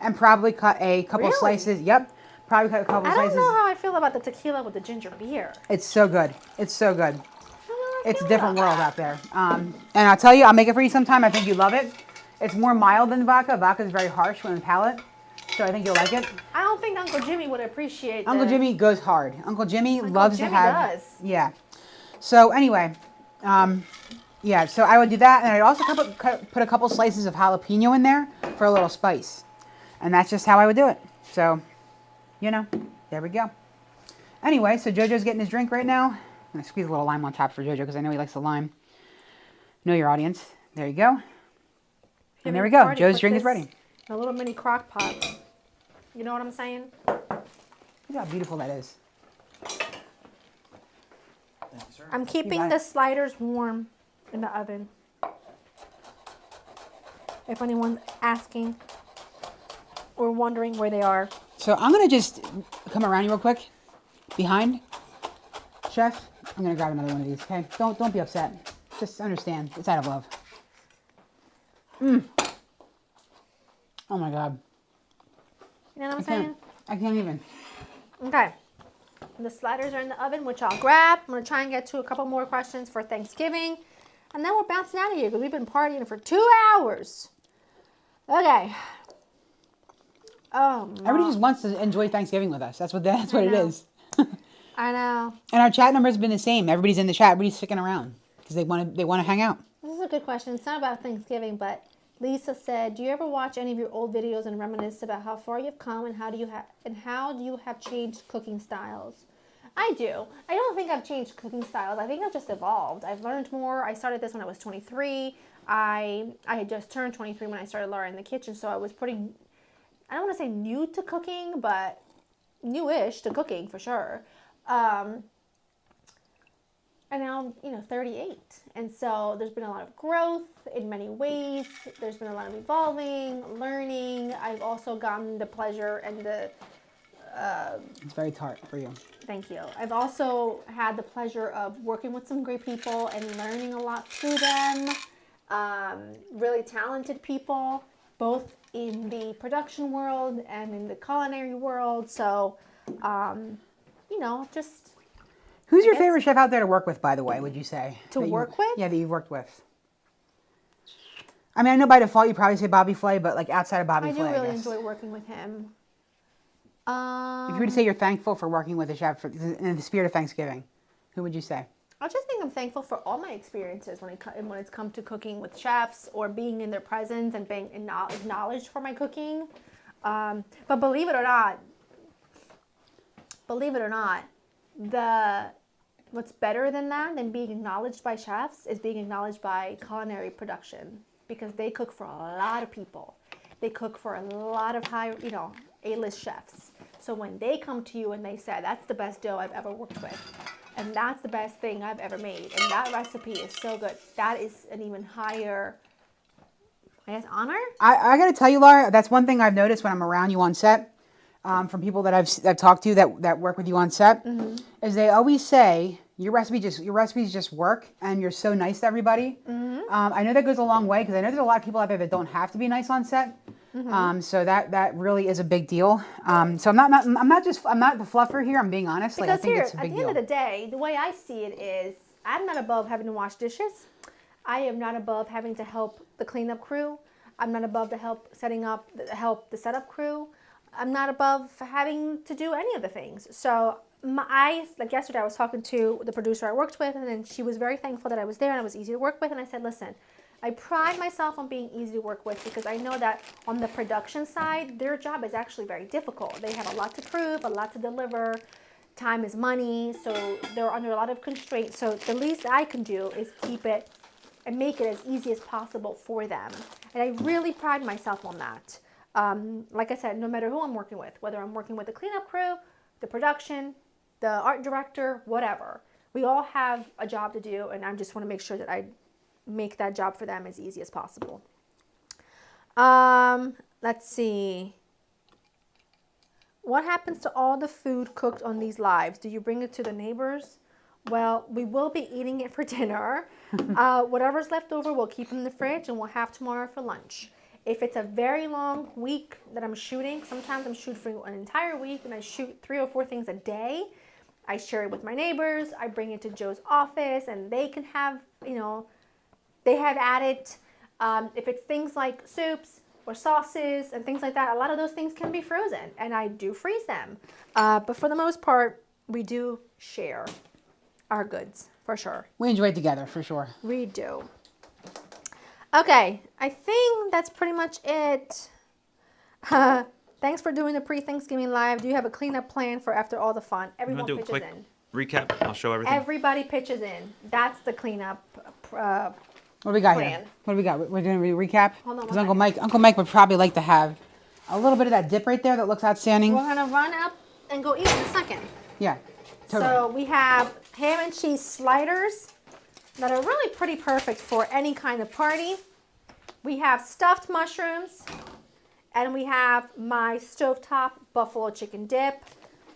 and probably cut a couple slices. Yep. Probably cut a couple slices. I don't know how I feel about the tequila with the ginger beer. It's so good. It's so good. I don't know how I It's a feel different about world that. out there. And I'll tell you, I'll make it for you sometime. I think you love it. It's more mild than vodka. Vodka is very harsh on the palate. So I think you'll like it. I don't think Uncle Jimmy would appreciate Uncle Jimmy goes hard. Uncle Jimmy loves Jimmy to have. does. Yeah. So anyway, so I would do that, and I'd also put a couple slices of jalapeno in there for a little spice, and that's just how I would do it. So, there we go. Anyway, so JoJo's getting his drink right now. I'm gonna squeeze a little lime on top for JoJo because I know he likes the lime. Know your audience. There you go. And there we go. Joe's drink is ready. A little mini crock pot. You know what I'm saying? Look how beautiful that is. I'm keeping the sliders warm in the oven. If anyone's asking or wondering where they are. So I'm gonna just come around you real quick, behind, Chef. I'm gonna grab another one of these. Okay, don't be upset. Just understand, it's out of love. Oh my God. You know what I'm saying? I can't even. Okay. The sliders are in the oven, which I'll grab. I'm going to try and get to a couple more questions for Thanksgiving. And then we're bouncing out of here because we've been partying for 2 hours. Okay. Oh, Everybody just wants to enjoy Thanksgiving with us. That's what it is. I know. And our chat number has been the same. Everybody's in the chat. Everybody's sticking around because they want to hang out. This is a good question. It's not about Thanksgiving, but Lisa said, "Do you ever watch any of your old videos and reminisce about how far you've come and how do you have changed cooking styles?" I do. I don't think I've changed cooking styles. I think I've just evolved. I've learned more. I started this when I was 23. I had just turned 23 when I started learning in the kitchen, so I was pretty, I don't want to say new to cooking, but newish to cooking for sure. and now, 38. And so there's been a lot of growth in many ways. There's been a lot of evolving, learning. I've also gotten the pleasure and the... It's very tart for you. Thank you. I've also had the pleasure of working with some great people and learning a lot through them. Really talented people, both in the production world and in the culinary world. So, just... Who's your favorite chef out there to work with, by the way, would you say? To work with? Yeah, that you've worked with. I mean, I know by default you probably say Bobby Flay, but like outside of Bobby Flay, I do really enjoy working with him. If you were to say you're thankful for working with a chef in the spirit of Thanksgiving, who would you say? I just think I'm thankful for all my experiences when it's come to cooking with chefs or being in their presence and being acknowledged for my cooking. But believe it or not, what's better than being acknowledged by chefs is being acknowledged by culinary production, because they cook for a lot of people. They cook for a lot of high, A-list chefs. So when they come to you and they say, that's the best dough I've ever worked with, and that's the best thing I've ever made, and that recipe is so good, that is an even higher, I guess, honor? I got to tell you, Laura, that's one thing I've noticed when I'm around you on set, from people that I've talked to that work with you on set, is they always say, your recipes just work, and you're so nice to everybody. I know that goes a long way, because I know there's a lot of people out there that don't have to be nice on set. So that really is a big deal. So I'm not the fluffer here. I'm being honest. Because I think it's a big deal. At the end of the day, the way I see it is, I'm not above having to wash dishes. I am not above having to help the cleanup crew. I'm not above the help the setup crew. I'm not above having to do any of the things. So like yesterday, I was talking to the producer I worked with, and then she was very thankful that I was there and I was easy to work with. And I said, listen, I pride myself on being easy to work with, because I know that on the production side, their job is actually very difficult. They have a lot to prove, a lot to deliver. Time is money, so they're under a lot of constraints. So the least I can do is keep it and make it as easy as possible for them. And I really pride myself on that. Like I said, no matter who I'm working with, whether I'm working with the cleanup crew, the production, the art director, whatever, we all have a job to do, and I just want to make sure that I make that job for them as easy as possible. Let's see. What happens to all the food cooked on these lives? Do you bring it to the neighbors? Well, we will be eating it for dinner. Whatever's left over, we'll keep in the fridge, and we'll have tomorrow for lunch. If it's a very long week that I'm shooting, sometimes I'm shooting for an entire week, and I shoot 3 or 4 things a day. I share it with my neighbors. I bring it to Joe's office, and they can have, they have added, if it's things like soups or sauces and things like that, a lot of those things can be frozen, and I do freeze them. But for the most part, we do share our goods, for sure. We enjoy it together, for sure. We do. Okay, I think that's pretty much it. Thanks for doing the pre-Thanksgiving live. Do you have a cleanup plan for after all the fun? Everyone pitches in. Recap. I'll show everything. Everybody pitches in. That's the cleanup What do we got plan. here? What do we got? We're doing a recap? Hold on one Because Uncle Mike would probably like to have a little bit of that dip right there that looks outstanding. We're going to run up and go eat in a second. Yeah, totally. So we have ham and cheese sliders that are really pretty perfect for any kind of party. We have stuffed mushrooms, and we have my stovetop buffalo chicken dip.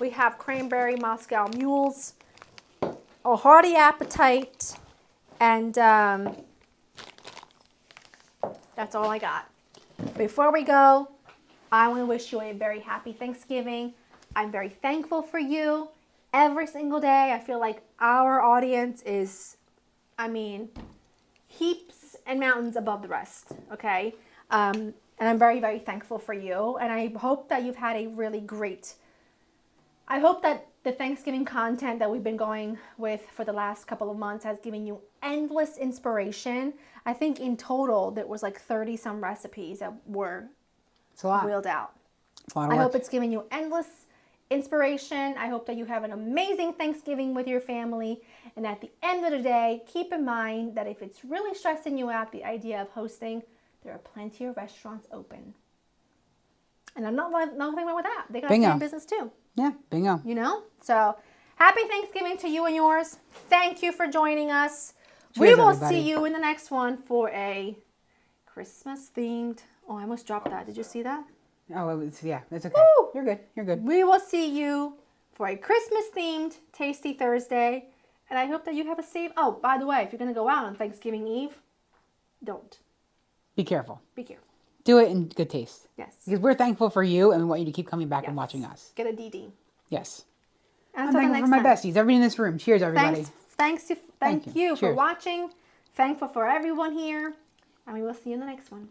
We have cranberry Moscow mules, a hearty appetite, and that's all I got. Before we go, I want to wish you a very happy Thanksgiving. I'm very thankful for you. Every single day, I feel like our audience is, heaps and mountains above the rest, okay? And I'm very, very thankful for you. And I hope that you've had a really great, I hope that the Thanksgiving content that we've been going with for the last couple of months has given you endless inspiration. I think in total, there was like 30 some recipes that were wheeled out. It's a lot of work. I hope it's given you endless inspiration. I hope that you have an amazing Thanksgiving with your family. And at the end of the day, keep in mind that if it's really stressing you out, the idea of hosting, there are plenty of restaurants open. And nothing wrong with that. They got to stay in business too. Yeah, bingo. So Happy Thanksgiving to you and yours. Thank you for joining us. Cheers, We will everybody. see you in the next one for a Christmas themed. Oh, I almost dropped that. Did you see that? Oh, it was, yeah, it's okay. Woo! You're good. You're good. We will see you for a Christmas themed Tasty Thursday. And I hope that you have a safe. Oh, by the way, if you're going to go out on Thanksgiving Eve, don't. Be careful. Be careful. Do it in good taste. Yes. Because we're thankful for you and we want you to keep coming back and Yes. watching us. Get a DD. Yes. Until I'm the thankful next for my time. besties. Everybody in this room. Cheers, everybody. Thank you for Cheers. watching. Thankful for everyone here. And we will see you in the next one.